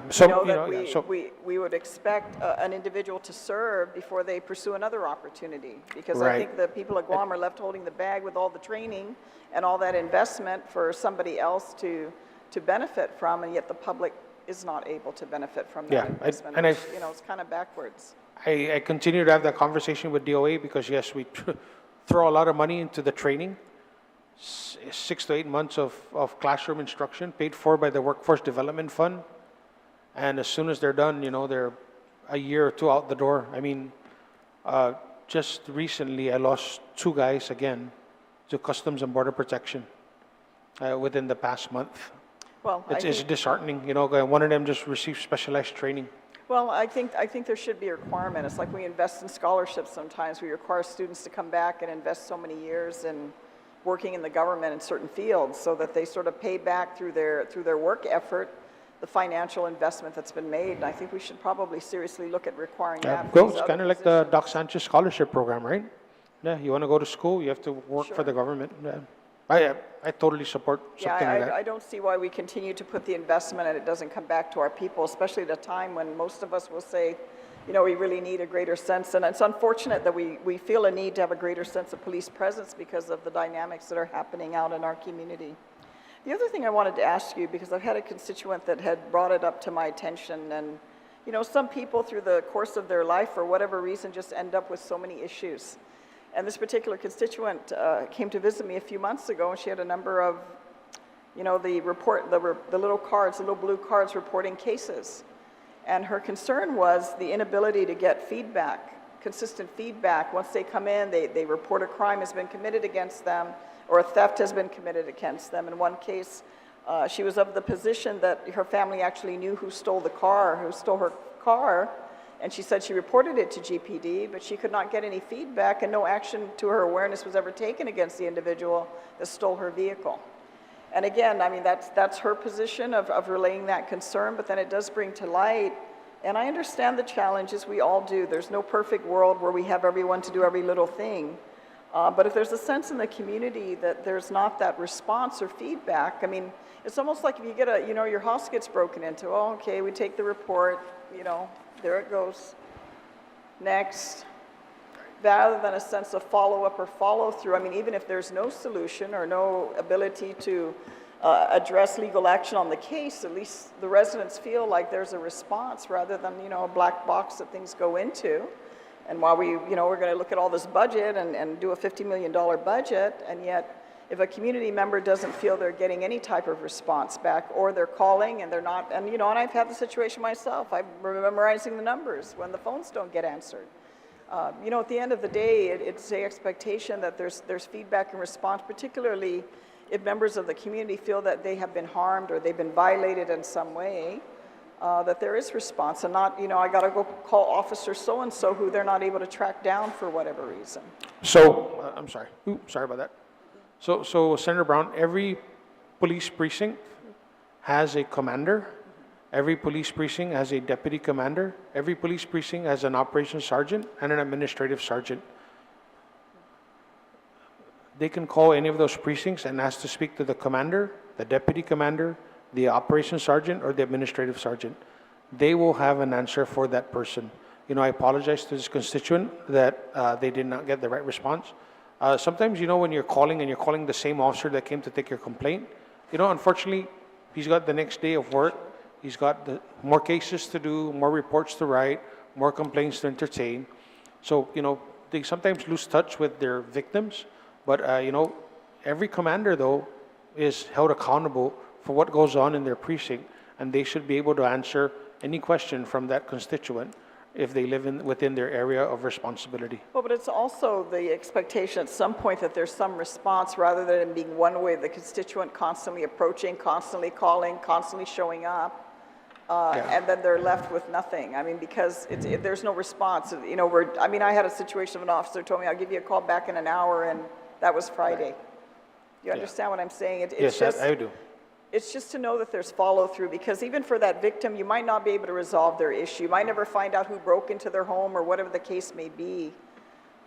We would expect an individual to serve before they pursue another opportunity. Because I
Right.
think the people of Guam are left holding the bag with all the training and all that investment for somebody else to benefit from, and yet the public is not able to benefit from
Yeah,
that investment.
and I
which, it's kind of backwards.
I continue to have that conversation with DOA because yes, we throw a lot of money into the training, 6 to 8 months of classroom instruction paid for by the Workforce Development Fund. And as soon as they're done, they're a year or two out the door. I mean, just recently I lost 2 guys again to Customs and Border Protection within the past month.
Well,
It's disheartening, one of them just received specialized training.
Well, I think there should be a requirement. It's like we invest in scholarships sometimes. We require students to come back and invest so many years in working in the government in certain fields so that they sort of pay back through their work effort the financial investment that's been made. And I think we should probably seriously look at requiring that. for these
It's
other
kind of like the
positions.
Doc Sanchez Scholarship Program, right? Yeah, you want to go to school, you have to work for the government. Yeah. I totally support something like that.
I don't see why we continue to put the investment and it doesn't come back to our people, especially at a time when most of us will say, we really need a greater sense. And it's unfortunate that we feel a need to have a greater sense of police presence because of the dynamics that are happening out in our community. The other thing I wanted to ask you, because I've had a constituent that had brought it up to my attention, and some people through the course of their life, for whatever reason, just end up with so many issues. And this particular constituent came to visit me a few months ago, and she had a number of, the little cards, the little blue cards reporting cases. And her concern was the inability to get feedback, consistent feedback. Once they come in, they report a crime has been committed against them, or a theft has been committed against them. In one case, she was of the position that her family actually knew who stole her car, and she said she reported it to GPD, but she could not get any feedback, and no action to her awareness was ever taken against the individual that stole her vehicle. And again, I mean, that's her position of relaying that concern, but then it does bring to light, and I understand the challenges, we all do. There's no perfect world where we have everyone to do every little thing. But if there's a sense in the community that there's not that response or feedback, I mean, it's almost like if you get your house gets broken into, oh, okay, we take the report, there it goes. Next. Rather than a sense of follow-up or follow-through, I mean, even if there's no solution or no ability to address legal action on the case, at least the residents feel like there's a response rather than, a black box that things go into. And while we're going to look at all this budget and do a $50 million budget, and yet if a community member doesn't feel they're getting any type of response back, or they're calling and they're not, and and I've had the situation myself, I'm memorizing the numbers when the phones don't get answered. At the end of the day, it's the expectation that there's feedback and response, particularly if members of the community feel that they have been harmed or they've been violated in some way. That there is response, and not, I got to go call officer so-and-so who they're not able to track down for whatever reason.
So, I'm sorry. Sorry about that. So Senator Brown, every police precinct has a commander. Every police precinct has a deputy commander. Every police precinct has an operations sergeant and an administrative sergeant. They can call any of those precincts and ask to speak to the commander, the deputy commander, the operations sergeant, or the administrative sergeant. They will have an answer for that person. I apologize to this constituent that they did not get the right response. Sometimes, when you're calling and you're calling the same officer that came to take your complaint, unfortunately, he's got the next day of work. He's got more cases to do, more reports to write, more complaints to entertain. So, they sometimes lose touch with their victims. But, every commander, though, is held accountable for what goes on in their precinct, and they should be able to answer any question from that constituent if they live within their area of responsibility.
Well, but it's also the expectation at some point that there's some response rather than being one way, the constituent constantly approaching, constantly calling, constantly showing up. And then they're left with nothing. I mean, because there's no response. I had a situation of an officer told me, I'll give you a call back in an hour, and that was Friday. You understand what I'm saying?
Yes, I do.
It's just to know that there's follow-through, because even for that victim, you might not be able to resolve their issue. You might never find out who broke into their home or whatever the case may be.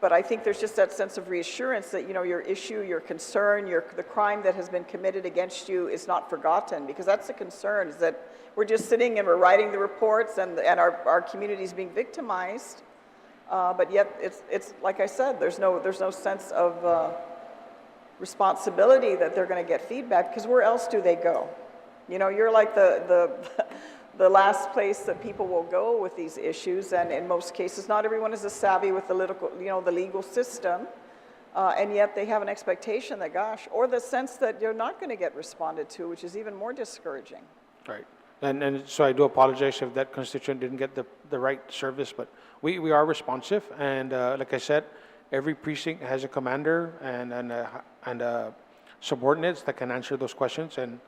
But I think there's just that sense of reassurance that, you know, your issue, your concern, the crime that has been committed against you is not forgotten, because that's the concern, is that we're just sitting and we're writing the reports and our community's being victimized. But yet it's like I said, there's no sense of responsibility that they're going to get feedback, because where else do they go? You know, you're like the last place that people will go with these issues, and in most cases, not everyone is as savvy with the legal system, and yet they have an expectation that, gosh, or the sense that you're not going to get responded to, which is even more discouraging.
Right. And so I do apologize if that constituent didn't get the right service, but we are responsive, and like I said, every precinct has a commander and subordinates that can answer those questions, and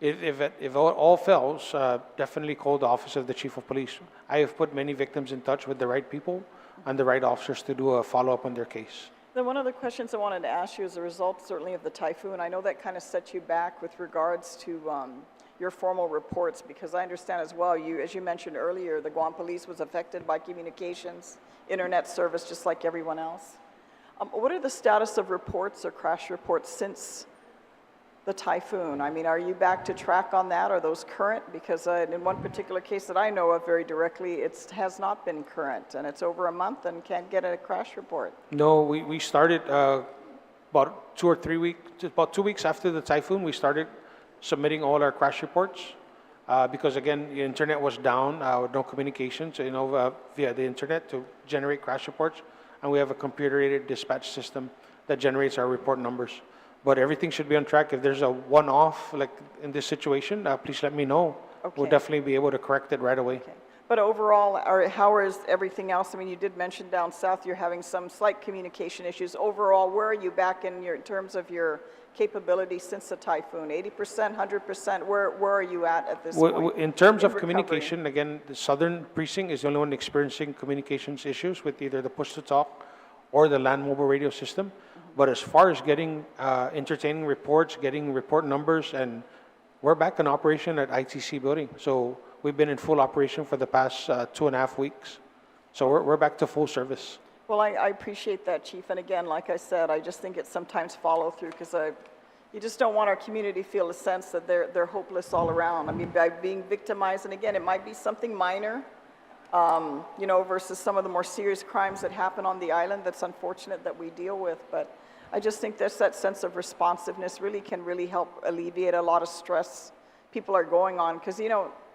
if it all fails, definitely call the Office of the Chief of Police. I have put many victims in touch with the right people and the right officers to do a follow-up on their case.
Then one of the questions I wanted to ask you as a result, certainly, of the typhoon, I know that kind of set you back with regards to your formal reports, because I understand as well, as you mentioned earlier, the Guam Police was affected by communications, internet service, just like everyone else. What are the status of reports or crash reports since the typhoon? I mean, are you back to track on that? Are those current? Because in one particular case that I know of very directly, it has not been current, and it's over a month and can't get a crash report.
No, we started about 2 weeks after the typhoon, we started submitting all our crash reports because, again, the internet was down, with no communications, via the internet to generate crash reports, and we have a computer-aided dispatch system that generates our report numbers. But everything should be on track. If there's a one-off, like in this situation, please let me know.
Okay.
We'll definitely be able to correct it right away.
Okay. But overall, how is everything else? I mean, you did mention down south you're having some slight communication issues. Overall, where are you back in terms of your capability since the typhoon? 80%, 100%? Where are you at this point?
In terms of
recovery?
communication, again, the southern precinct is the only one experiencing communications issues with either the push-to-talk or the land mobile radio system. But as far as getting entertaining reports, getting report numbers, and we're back in operation at ITC building. So we've been in full operation for the past 2.5 weeks. So we're back to full service.
Well, I appreciate that, Chief. And again, like I said, I just think it's sometimes follow through, because you just don't want our community to feel a sense that they're hopeless all around. I mean, by being victimized, and again, it might be something minor, versus some of the more serious crimes that happen on the island. That's unfortunate that we deal with, but I just think there's that sense of responsiveness can really help alleviate a lot of stress people are going on, because,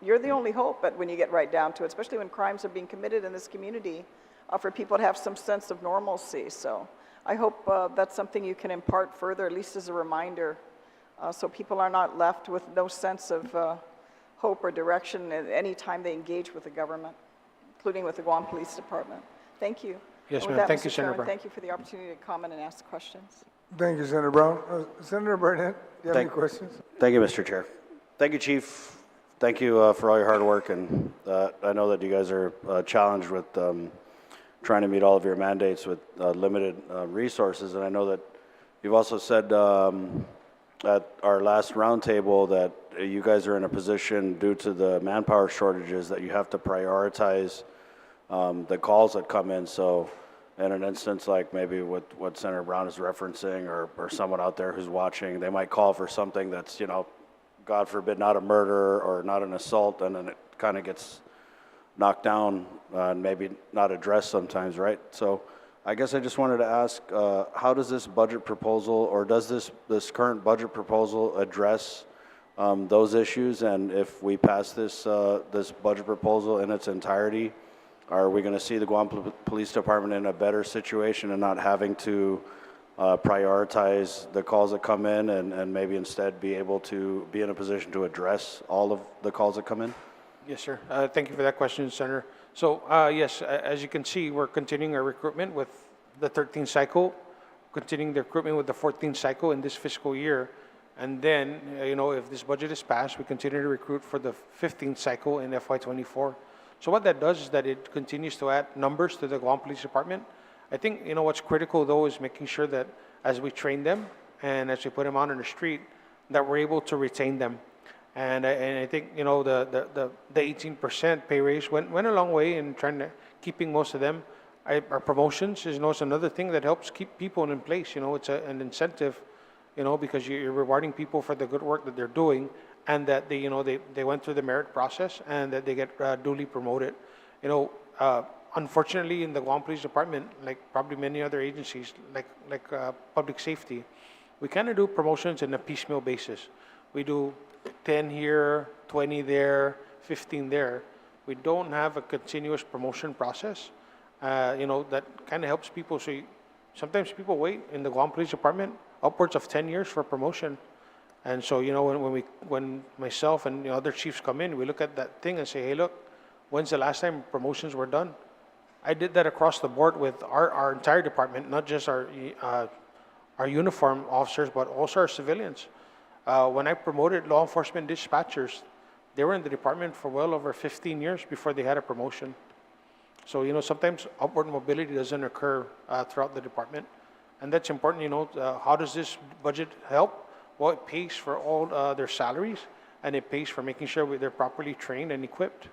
you're the only hope, but when you get right down to it, especially when crimes are being committed in this community, for people to have some sense of normalcy. So I hope that's something you can impart further, at least as a reminder, so people are not left with no sense of hope or direction at any time they engage with the government, including with the Guam Police Department. Thank you.
Yes,
And with
ma'am.
that,
Thank
Mr.
you, Senator
Chairman,
Brown.
thank you for the opportunity to comment and ask questions.
Thank you, Senator Brown. Senator Burnett, do you have any questions?
Thank you, Mr. Chair. Thank you, Chief. Thank you for all your hard work, and I know that you guys are challenged with trying to meet all of your mandates with limited resources, and I know that you've also said at our last roundtable that you guys are in a position, due to the manpower shortages, that you have to prioritize the calls that come in. So in an instance like maybe what Senator Brown is referencing, or someone out there who's watching, they might call for something that's, God forbid, not a murder or not an assault, and then it kind of gets knocked down and maybe not addressed sometimes, right? So I guess I just wanted to ask, how does this budget proposal, or does this current budget proposal address those issues? And if we pass this budget proposal in its entirety, are we going to see the Guam Police Department in a better situation and not having to prioritize the calls that come in, and maybe instead be able to be in a position to address all of the calls that come in?
Yes, sir. Thank you for that question, Senator. So, yes, as you can see, we're continuing our recruitment with the 13th cycle, continuing the recruitment with the 14th cycle in this fiscal year. And then, if this budget is passed, we continue to recruit for the 15th cycle in FY24. So what that does is that it continues to add numbers to the Guam Police Department. I think, what's critical, though, is making sure that as we train them and as we put them out on the street, that we're able to retain them. And I think, the 18% pay raise went a long way in keeping most of them. Our promotions is, is another thing that helps keep people in place. It's an incentive, because you're rewarding people for the good work that they're doing, and that they went through the merit process, and that they get duly promoted. Unfortunately, in the Guam Police Department, like probably many other agencies, like public safety, we kind of do promotions in a piecemeal basis. We do 10 here, 20 there, 15 there. We don't have a continuous promotion process. That kind of helps people. So sometimes people wait in the Guam Police Department upwards of 10 years for promotion. And so, when myself and other chiefs come in, we look at that thing and say, hey, look, when's the last time promotions were done? I did that across the board with our entire department, not just our uniform officers, but also our civilians. When I promoted law enforcement dispatchers, they were in the department for well over 15 years before they had a promotion. So, sometimes upward mobility doesn't occur throughout the department. And that's important, how does this budget help? Well, it pays for all their salaries, and it pays for making sure they're properly trained and equipped.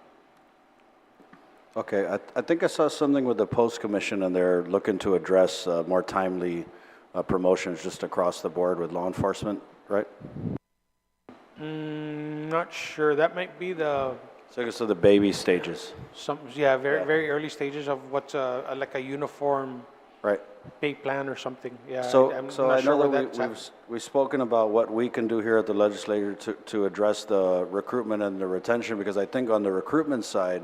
Okay, I think I saw something with the Post Commission, and they're looking to address more timely promotions just across the board with law enforcement, right?
Not sure. That might be the...
So I guess the baby stages.
Very early stages of what's like a uniform
right
pay plan or something. Yeah.
So I know
where
that we've spoken about what we can do here at the legislature to address the recruitment and the retention, because I think on the recruitment side,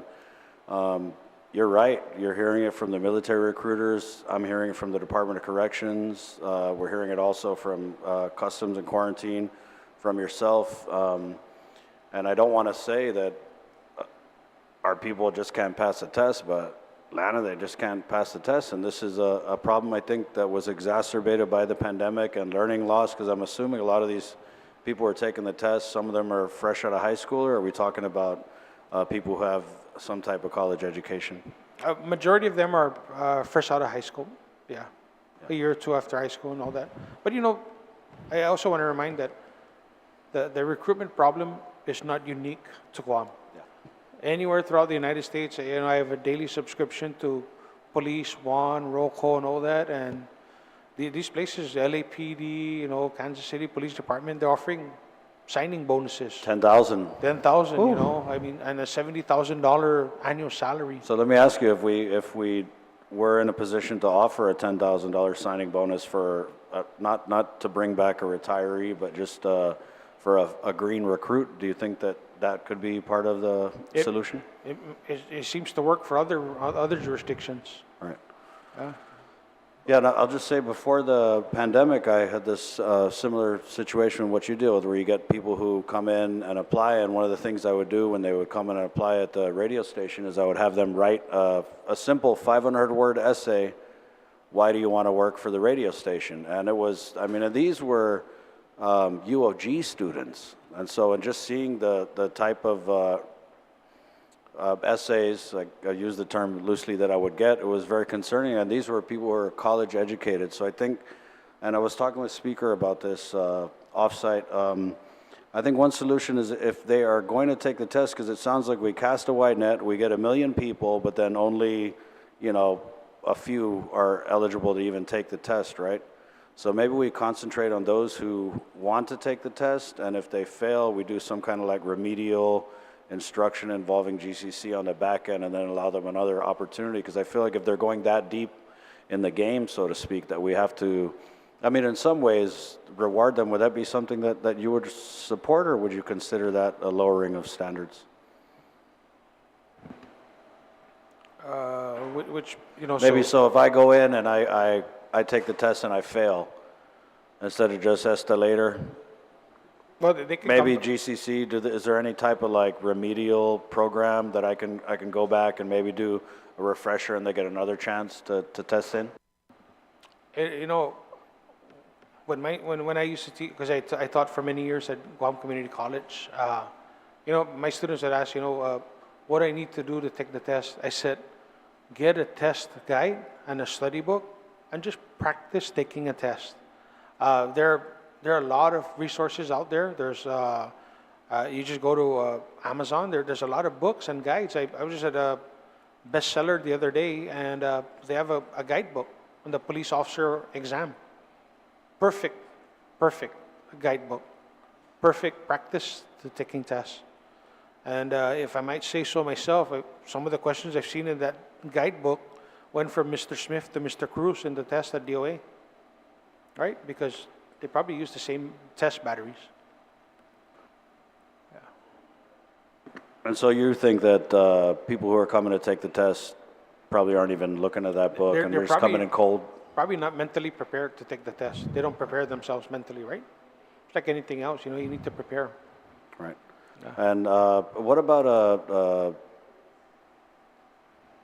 you're right. You're hearing it from the military recruiters. I'm hearing it from the Department of Corrections. We're hearing it also from Customs and Quarantine, from yourself. And I don't want to say that our people just can't pass the test, but Lana, they just can't pass the test. And this is a problem, I think, that was exacerbated by the pandemic and learning loss, because I'm assuming a lot of these people are taking the test. Some of them are fresh out of high school, or are we talking about people who have some type of college education?
Majority of them are fresh out of high school, yeah. A year or two after high school and all that. But I also want to remind that the recruitment problem is not unique to Guam. Anywhere throughout the United States, I have a daily subscription to Police, WAN, roll call, and all that, and these places, LAPD, Kansas City Police Department, they're offering signing bonuses.
10,000.
10,000, and a $70,000 annual salary.
So let me ask you, if we were in a position to offer a $10,000 signing bonus for, not to bring back a retiree, but just for a green recruit, do you think that could be part of the solution?
It seems to work for other jurisdictions.
Right. Yeah, and I'll just say, before the pandemic, I had this similar situation with what you deal with, where you get people who come in and apply, and one of the things I would do when they would come in and apply at the radio station is I would have them write a simple 500-word essay, why do you want to work for the radio station? And it was, and these were UOG students, and so just seeing the type of essays, like I use the term loosely, that I would get, it was very concerning. And these were people who were college educated. So I think, and I was talking with Speaker about this offsite, I think one solution is, if they are going to take the test, because it sounds like we cast a wide net, we get 1 million people, but then only, a few are eligible to even take the test, right? So maybe we concentrate on those who want to take the test, and if they fail, we do some kind of like remedial instruction involving GCC on the back end, and then allow them another opportunity. Because I feel like if they're going that deep in the game, so to speak, that we have to, in some ways, reward them. Would that be something that you would support, or would you consider that a lowering of standards? Maybe so if I go in and I take the test and I fail, instead of just escalator,
well, they can
maybe GCC, is there any type of like remedial program that I can go back and maybe do a refresher and they get another chance to test in?
When I used to teach, because I taught for many years at Guam Community College, my students would ask, what I need to do to take the test. I said, get a test guide and a study book and just practice taking a test. There are a lot of resources out there. There's, you just go to Amazon. There's a lot of books and guides. I was just at bestseller the other day, and they have a guidebook on the police officer exam. Perfect guidebook. Perfect practice to taking tests. And if I might say so myself, some of the questions I've seen in that guidebook went from Mr. Smith to Mr. Cruz in the test at DOA, right? Because they probably use the same test batteries.
And so you think that people who are coming to take the test probably aren't even looking at that book and they're just coming in cold?
Probably not mentally prepared to take the test. They don't prepare themselves mentally, right? It's like anything else, you need to prepare.
Right. Yeah. And what about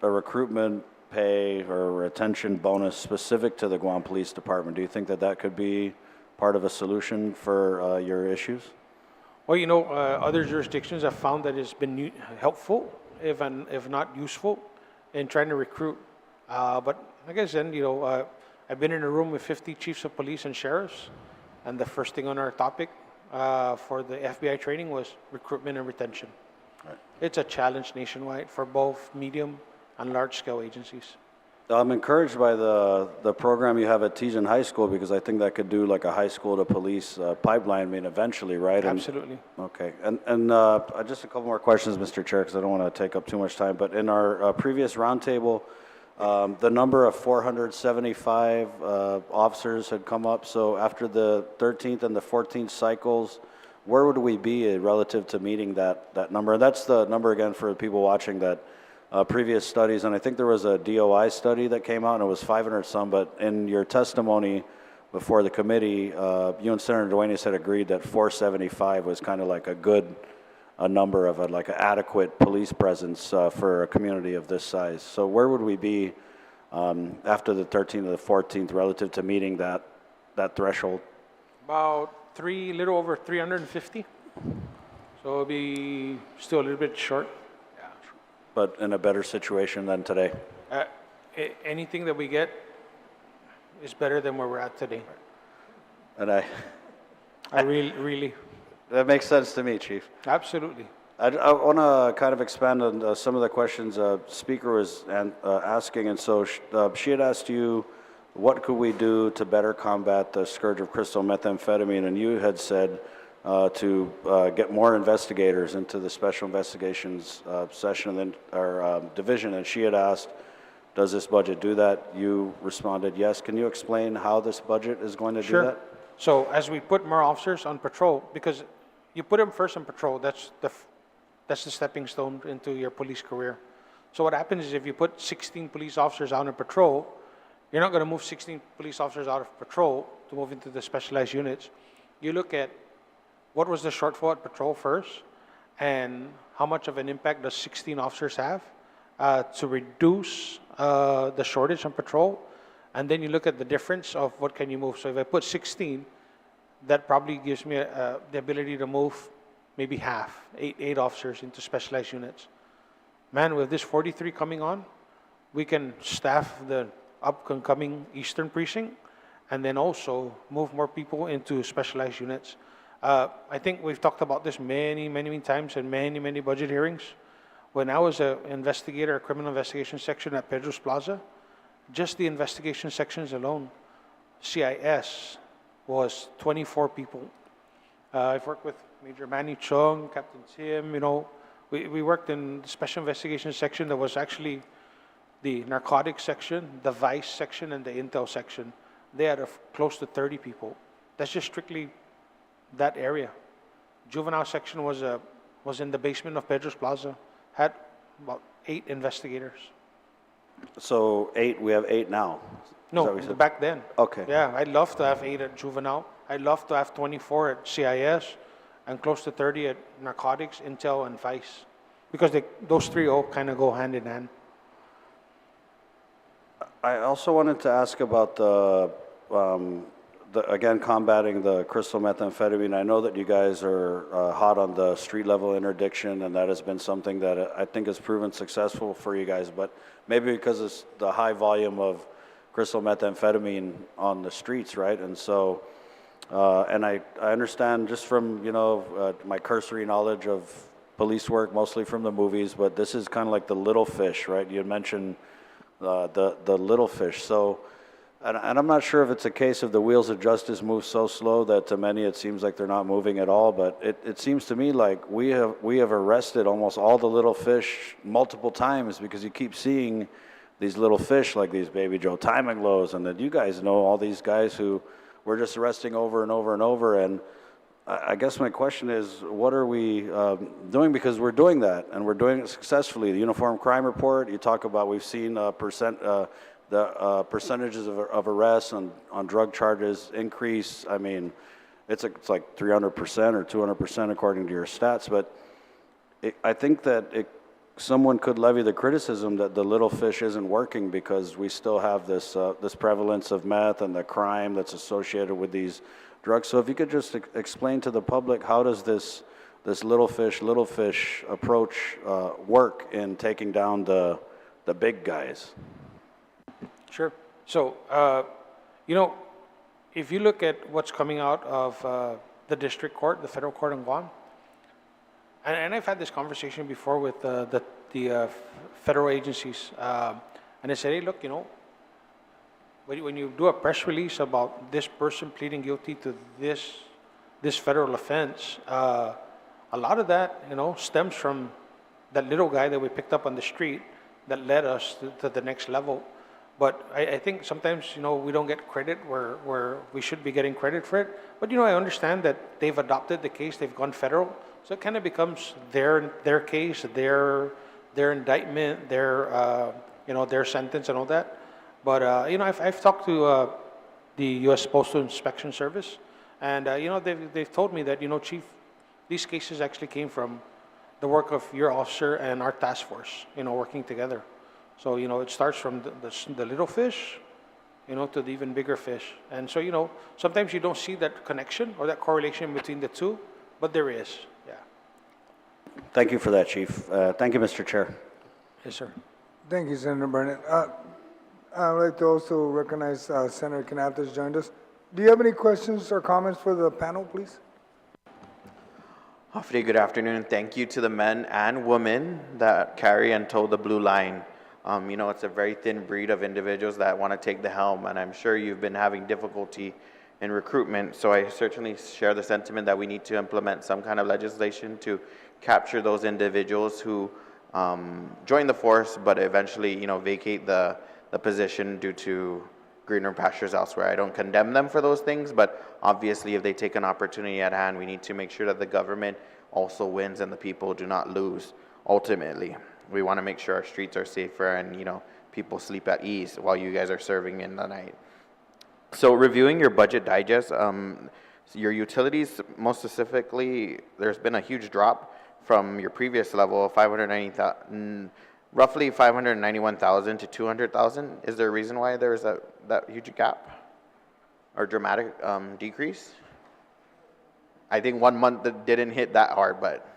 a recruitment pay or retention bonus specific to the Guam Police Department? Do you think that that could be part of a solution for your issues?
Well, other jurisdictions have found that it's been helpful, if not useful, in trying to recruit. But like I said, I've been in a room with 50 chiefs of police and sheriffs, and the first thing on our topic for the FBI training was recruitment and retention. Right. It's a challenge nationwide for both medium and large-scale agencies.
I'm encouraged by the program you have at Tejan High School, because I think that could do like a high school to police pipeline, eventually, right?
Absolutely.
Okay. And just a couple more questions, Mr. Chair, because I don't want to take up too much time. But in our previous roundtable, the number of 475 officers had come up. So after the 13th and the 14th cycles, where would we be relative to meeting that number? And that's the number, again, for people watching, that previous studies, and I think there was a DOI study that came out, and it was 500 some, but in your testimony before the committee, you and Senator Duenas had agreed that 475 was kind of like a number of like an adequate police presence for a community of this size. So where would we be after the 13th or the 14th relative to meeting that threshold?
About a little over 350. So it'll be still a little bit short.
But in a better situation than today?
Anything that we get is better than where we're at today.
And I
really.
That makes sense to me, Chief.
Absolutely.
I want to kind of expand on some of the questions Speaker was asking. And so she had asked you, what could we do to better combat the scourge of crystal methamphetamine? And you had said, to get more investigators into the special investigations session and division, and she had asked, does this budget do that? You responded yes. Can you explain how this budget is going to do that?
So as we put more officers on patrol, because you put them first on patrol, that's the stepping stone into your police career. So what happens is, if you put 16 police officers out on patrol, you're not going to move 16 police officers out of patrol to move into the specialized units. You look at what was the shortfall at patrol first, and how much of an impact does 16 officers have to reduce the shortage on patrol, and then you look at the difference of what can you move. So if I put 16, that probably gives me the ability to move maybe half, eight officers into specialized units. Man, with this 43 coming on, we can staff the upcoming Eastern Precinct, and then also move more people into specialized units. I think we've talked about this many times in many budget hearings. When I was an investigator, a criminal investigation section at Pedro's Plaza, just the investigation sections alone, CIS was 24 people. I've worked with Major Manny Chung, Captain Tim, we worked in the special investigation section that was actually the narcotics section, the vice section, and the intel section. They had close to 30 people. That's just strictly that area. Juvenile section was in the basement of Pedro's Plaza, had about 8 investigators.
So we have 8 now?
No, back then.
Okay.
Yeah, I'd love to have 8 at juvenile. I'd love to have 24 at CIS and close to 30 at narcotics, intel, and vice, because those 3 all kind of go hand in hand.
I also wanted to ask about again, combating the crystal methamphetamine. I know that you guys are hot on the street level interdiction, and that has been something that I think has proven successful for you guys, but maybe because it's the high volume of crystal methamphetamine on the streets, right? And so, and I understand just from, my cursory knowledge of police work, mostly from the movies, but this is kind of like the little fish, right? You had mentioned the little fish. So, and I'm not sure if it's a case of the wheels of justice move so slow that to many it seems like they're not moving at all, but it seems to me like we have arrested almost all the little fish multiple times because you keep seeing these little fish like these Baby Joe timing lows, and that you guys know all these guys who we're just arresting over and over and over. And I guess my question is, what are we doing? Because we're doing that, and we're doing it successfully. The Uniform Crime Report, you talk about, we've seen the percentages of arrests on drug charges increase. I mean, it's like 300% or 200% according to your stats. But I think that someone could levy the criticism that the little fish isn't working because we still have this prevalence of meth and the crime that's associated with these drugs. So if you could just explain to the public, how does this little fish approach work in taking down the big guys?
Sure. So, if you look at what's coming out of the district court, the federal court in Guam, and I've had this conversation before with the federal agencies, and I said, hey, look, when you do a press release about this person pleading guilty to this federal offense, a lot of that, stems from that little guy that we picked up on the street that led us to the next level. But I think sometimes, we don't get credit where we should be getting credit for it. But, I understand that they've adopted the case, they've gone federal. So it kind of becomes their case, their indictment, their sentence and all that. But, I've talked to the U.S. Postal Inspection Service, and, they've told me that, Chief, these cases actually came from the work of your officer and our task force, working together. So, it starts from the little fish, to the even bigger fish. And so, sometimes you don't see that connection or that correlation between the two, but there is, yeah.
Thank you for that, Chief. Thank you, Mr. Chair.
Yes, sir.
Thank you, Senator Burnett. I would like to also recognize Senator Canales joined us. Do you have any questions or comments for the panel, please?
Awfully good afternoon. Thank you to the men and women that carry and tow the blue line. It's a very thin breed of individuals that want to take the helm, and I'm sure you've been having difficulty in recruitment. So I certainly share the sentiment that we need to implement some kind of legislation to capture those individuals who join the force, but eventually, vacate the position due to greener pastures elsewhere. I don't condemn them for those things, but obviously if they take an opportunity at hand, we need to make sure that the government also wins and the people do not lose ultimately. We want to make sure our streets are safer and, people sleep at ease while you guys are serving in the night. So reviewing your budget digest, your utilities, most specifically, there's been a huge drop from your previous level of roughly 591,000 to 200,000. Is there a reason why there's that huge gap or dramatic decrease? I think 1 month that didn't hit that hard, but.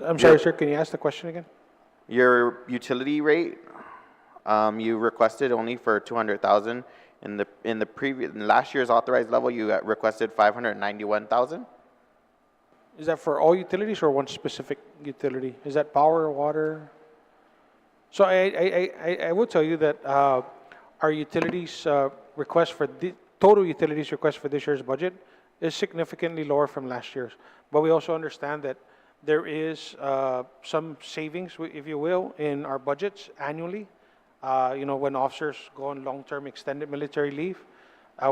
I'm sorry, sir, can you ask the question again?
Your utility rate, you requested only for 200,000. In last year's authorized level, you requested 591,000.
Is that for all utilities or one specific utility? Is that power, water? So I will tell you that our utilities request for the total utilities request for this year's budget is significantly lower from last year's. But we also understand that there is some savings, if you will, in our budgets annually. When officers go on long-term extended military leave,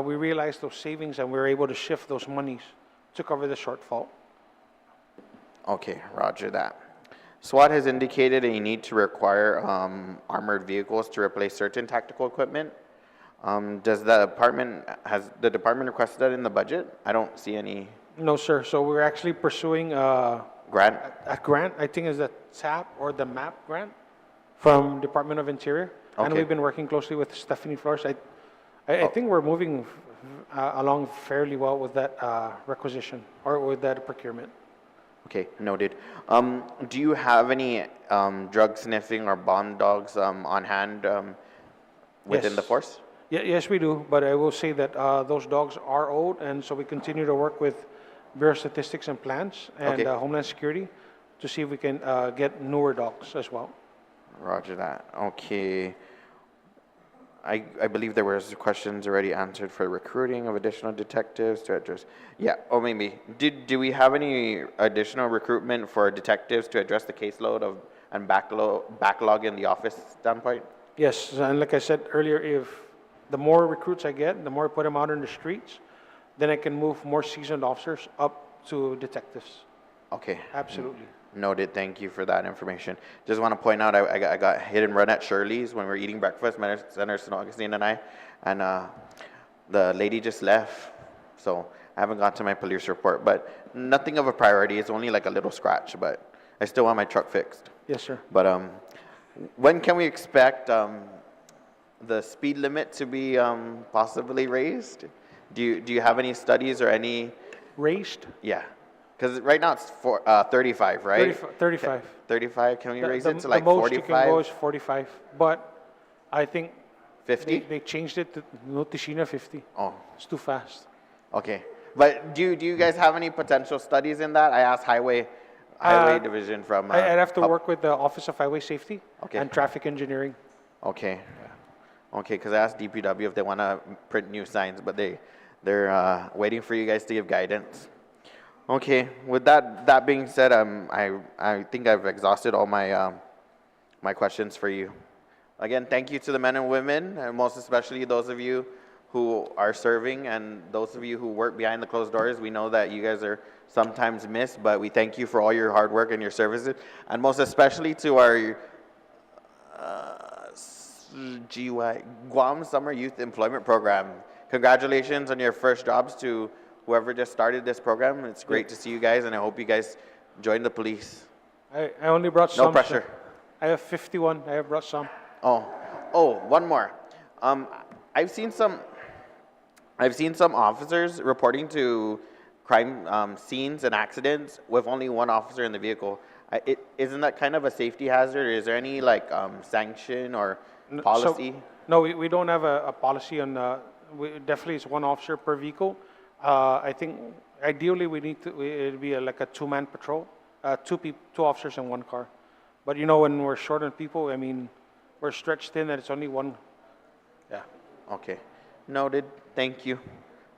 we realize those savings and we're able to shift those monies to cover the shortfall.
Okay, roger that. SWAT has indicated a need to require armored vehicles to replace certain tactical equipment. Has the department requested that in the budget? I don't see any.
No, sir. So we're actually pursuing
grant.
A grant, I think is the TAP or the MAP grant from Department of Interior.
Okay.
And we've been working closely with Stephanie Flores. I think we're moving along fairly well with that requisition or with that procurement.
Okay, noted. Do you have any drug sniffing or bomb dogs on hand within the force?
Yes, we do. But I will say that those dogs are old, and so we continue to work with Bureau of Statistics and Plans and
Okay.
Homeland Security to see if we can get newer dogs as well.
Roger that. Okay. I believe there was questions already answered for recruiting of additional detectives to address. Yeah, or maybe. Do we have any additional recruitment for detectives to address the caseload of and backlog in the office standpoint?
Yes, and like I said earlier, if the more recruits I get, the more I put them out in the streets, then I can move more seasoned officers up to detectives.
Okay.
Absolutely.
Noted. Thank you for that information. Just want to point out, I got hit and run at Shirley's when we were eating breakfast, Senator Agustin and I, and the lady just left. So I haven't got to my police report, but nothing of a priority. It's only like a little scratch, but I still want my truck fixed.
Yes, sir.
But when can we expect the speed limit to be possibly raised? Do you have any studies or any?
Raised?
Yeah. Because right now it's 35, right?
35.
35, can we raise it to
The
like
most you can go
45?
is 45, but I think
50?
they changed it to Noticina 50.
Oh,
It's too fast.
okay. But do you guys have any potential studies in that? I asked Highway Division from.
I'd have to work with the Office of Highway Safety
Okay.
and Traffic Engineering.
Okay. Okay, because I asked DPW if they want to print new signs, but they're waiting for you guys to give guidance. Okay, with that being said, I think I've exhausted all my my questions for you. Again, thank you to the men and women, and most especially those of you who are serving and those of you who work behind the closed doors. We know that you guys are sometimes missed, but we thank you for all your hard work and your services, and most especially to our Guam Summer Youth Employment Program. Congratulations on your first jobs to whoever just started this program. It's great to see you guys, and I hope you guys join the police.
I only brought some.
No pressure.
Sir. I have 51. I have brought some.
Oh, one more. I've seen some officers reporting to crime scenes and accidents with only one officer in the vehicle. Isn't that kind of a safety hazard? Is there any like sanction or policy?
No, we don't have a policy on. Definitely, it's one officer per vehicle. I think ideally it'd be like a two-man patrol, two officers in one car. But you know, when we're short on people, I mean, we're stretched thin that it's only one. Yeah.
Okay. Noted. Thank you.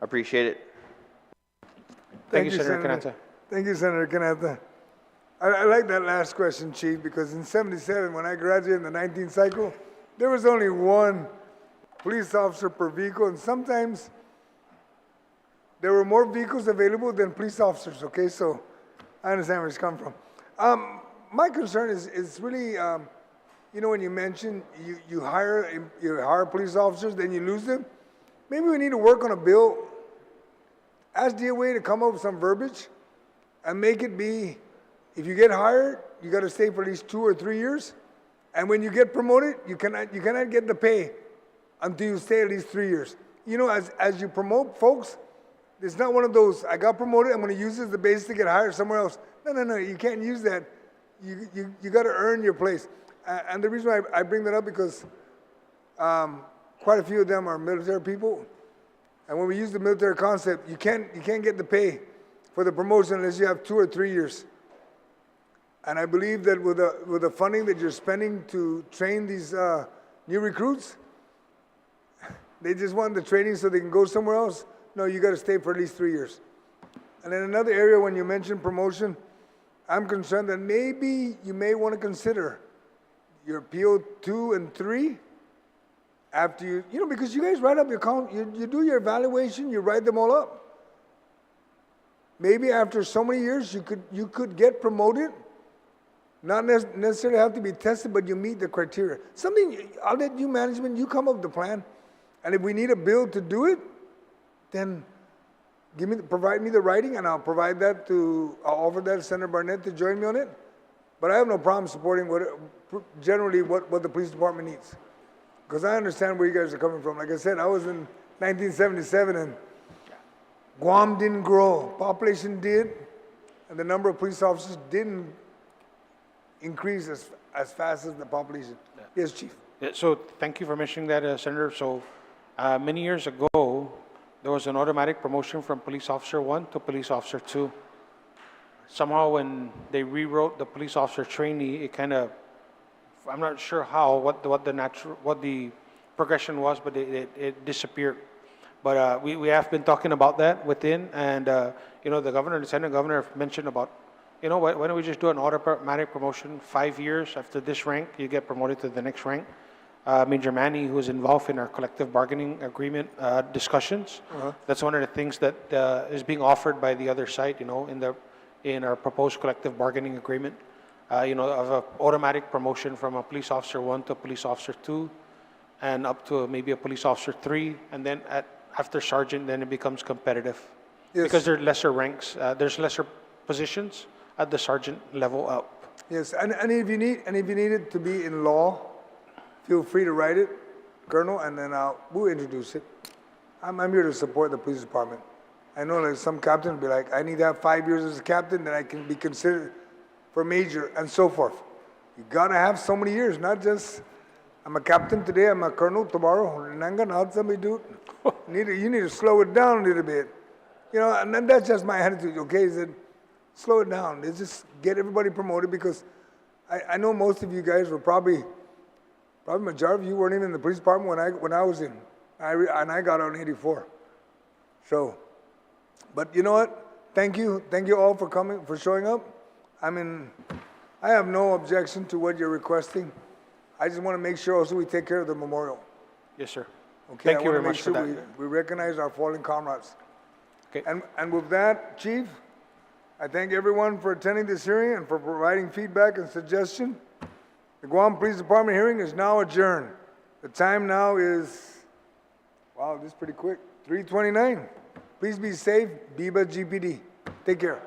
Appreciate it.
Thank you, Senator Canata.
Thank you, Senator Canata. I like that last question, Chief, because in '77, when I graduated in the 19th cycle, there was only one police officer per vehicle, and sometimes there were more vehicles available than police officers, okay? So I understand where it's come from. My concern is really, you know, when you mentioned you hire police officers, then you lose them. Maybe we need to work on a bill, ask DOA to come up with some verbiage and make it be, if you get hired, you got to stay for at least 2 or 3 years. And when you get promoted, you cannot get the pay until you stay at least 3 years. You know, as you promote folks, it's not one of those, I got promoted, I'm going to use this as the basis to get hired somewhere else. No, you can't use that. You got to earn your place. And the reason why I bring that up because quite a few of them are military people. And when we use the military concept, you can't get the pay for the promotion unless you have 2 or 3 years. And I believe that with the funding that you're spending to train these new recruits, they just want the training so they can go somewhere else. No, you got to stay for at least 3 years. And then another area when you mention promotion, I'm concerned that maybe you may want to consider your PO 2 and 3 after you know, because you guys write up your you do your evaluation, you write them all up. Maybe after so many years, you could get promoted. Not necessarily have to be tested, but you meet the criteria. I'll let you management, you come up with the plan. And if we need a bill to do it, then provide me the writing, and I'll offer that to Senator Barnett to join me on it. But I have no problem supporting generally what the police department needs. Because I understand where you guys are coming from. Like I said, I was in 1977 and Guam didn't grow. Population did, and the number of police officers didn't increase as fast as the population. Yeah. Yes, Chief.
Yeah, so thank you for mentioning that, Senator. So many years ago, there was an automatic promotion from police officer 1 to police officer 2. Somehow when they rewrote the police officer trainee, it kind of, I'm not sure how, what the progression was, but it disappeared. But we have been talking about that within, and you know, the governor, the lieutenant governor have mentioned about, you know, why don't we just do an automatic promotion, 5 years after this rank, you get promoted to the next rank. Major Manny, who is involved in our collective bargaining agreement discussions, that's one of the things that is being offered by the other side, you know, in our proposed collective bargaining agreement, you know, of an automatic promotion from a police officer 1 to a police officer 2, and up to maybe a police officer 3, and then after sergeant, then it becomes competitive.
Yes.
Because there are lesser ranks, there's lesser positions at the sergeant level up.
Yes, and if you need it to be in law, feel free to write it, Colonel, and then we'll introduce it. I'm here to support the police department. I know that some captains will be like, I need to have 5 years as a captain, then I can be considered for major, and so forth. You gotta have so many years, not just, I'm a captain today, I'm a colonel tomorrow, and I'm gonna help somebody do it. You need to slow it down a little bit. You know, and then that's just my attitude, okay, is that slow it down. Let's just get everybody promoted, because I know most of you guys were probably majority of you weren't even in the police department when I was in, and I got out in '84. So, but you know what? Thank you all for coming, for showing up. I mean, I have no objection to what you're requesting. I just want to make sure also we take care of the memorial.
Yes, sir.
Okay,
Thank you very much for that.
We recognize our fallen comrades.
Okay.
And with that, Chief, I thank everyone for attending this hearing and for providing feedback and suggestion. The Guam Police Department hearing is now adjourned. The time now is, wow, this is pretty quick, 3:29. Please be safe, Biba GPD. Take care.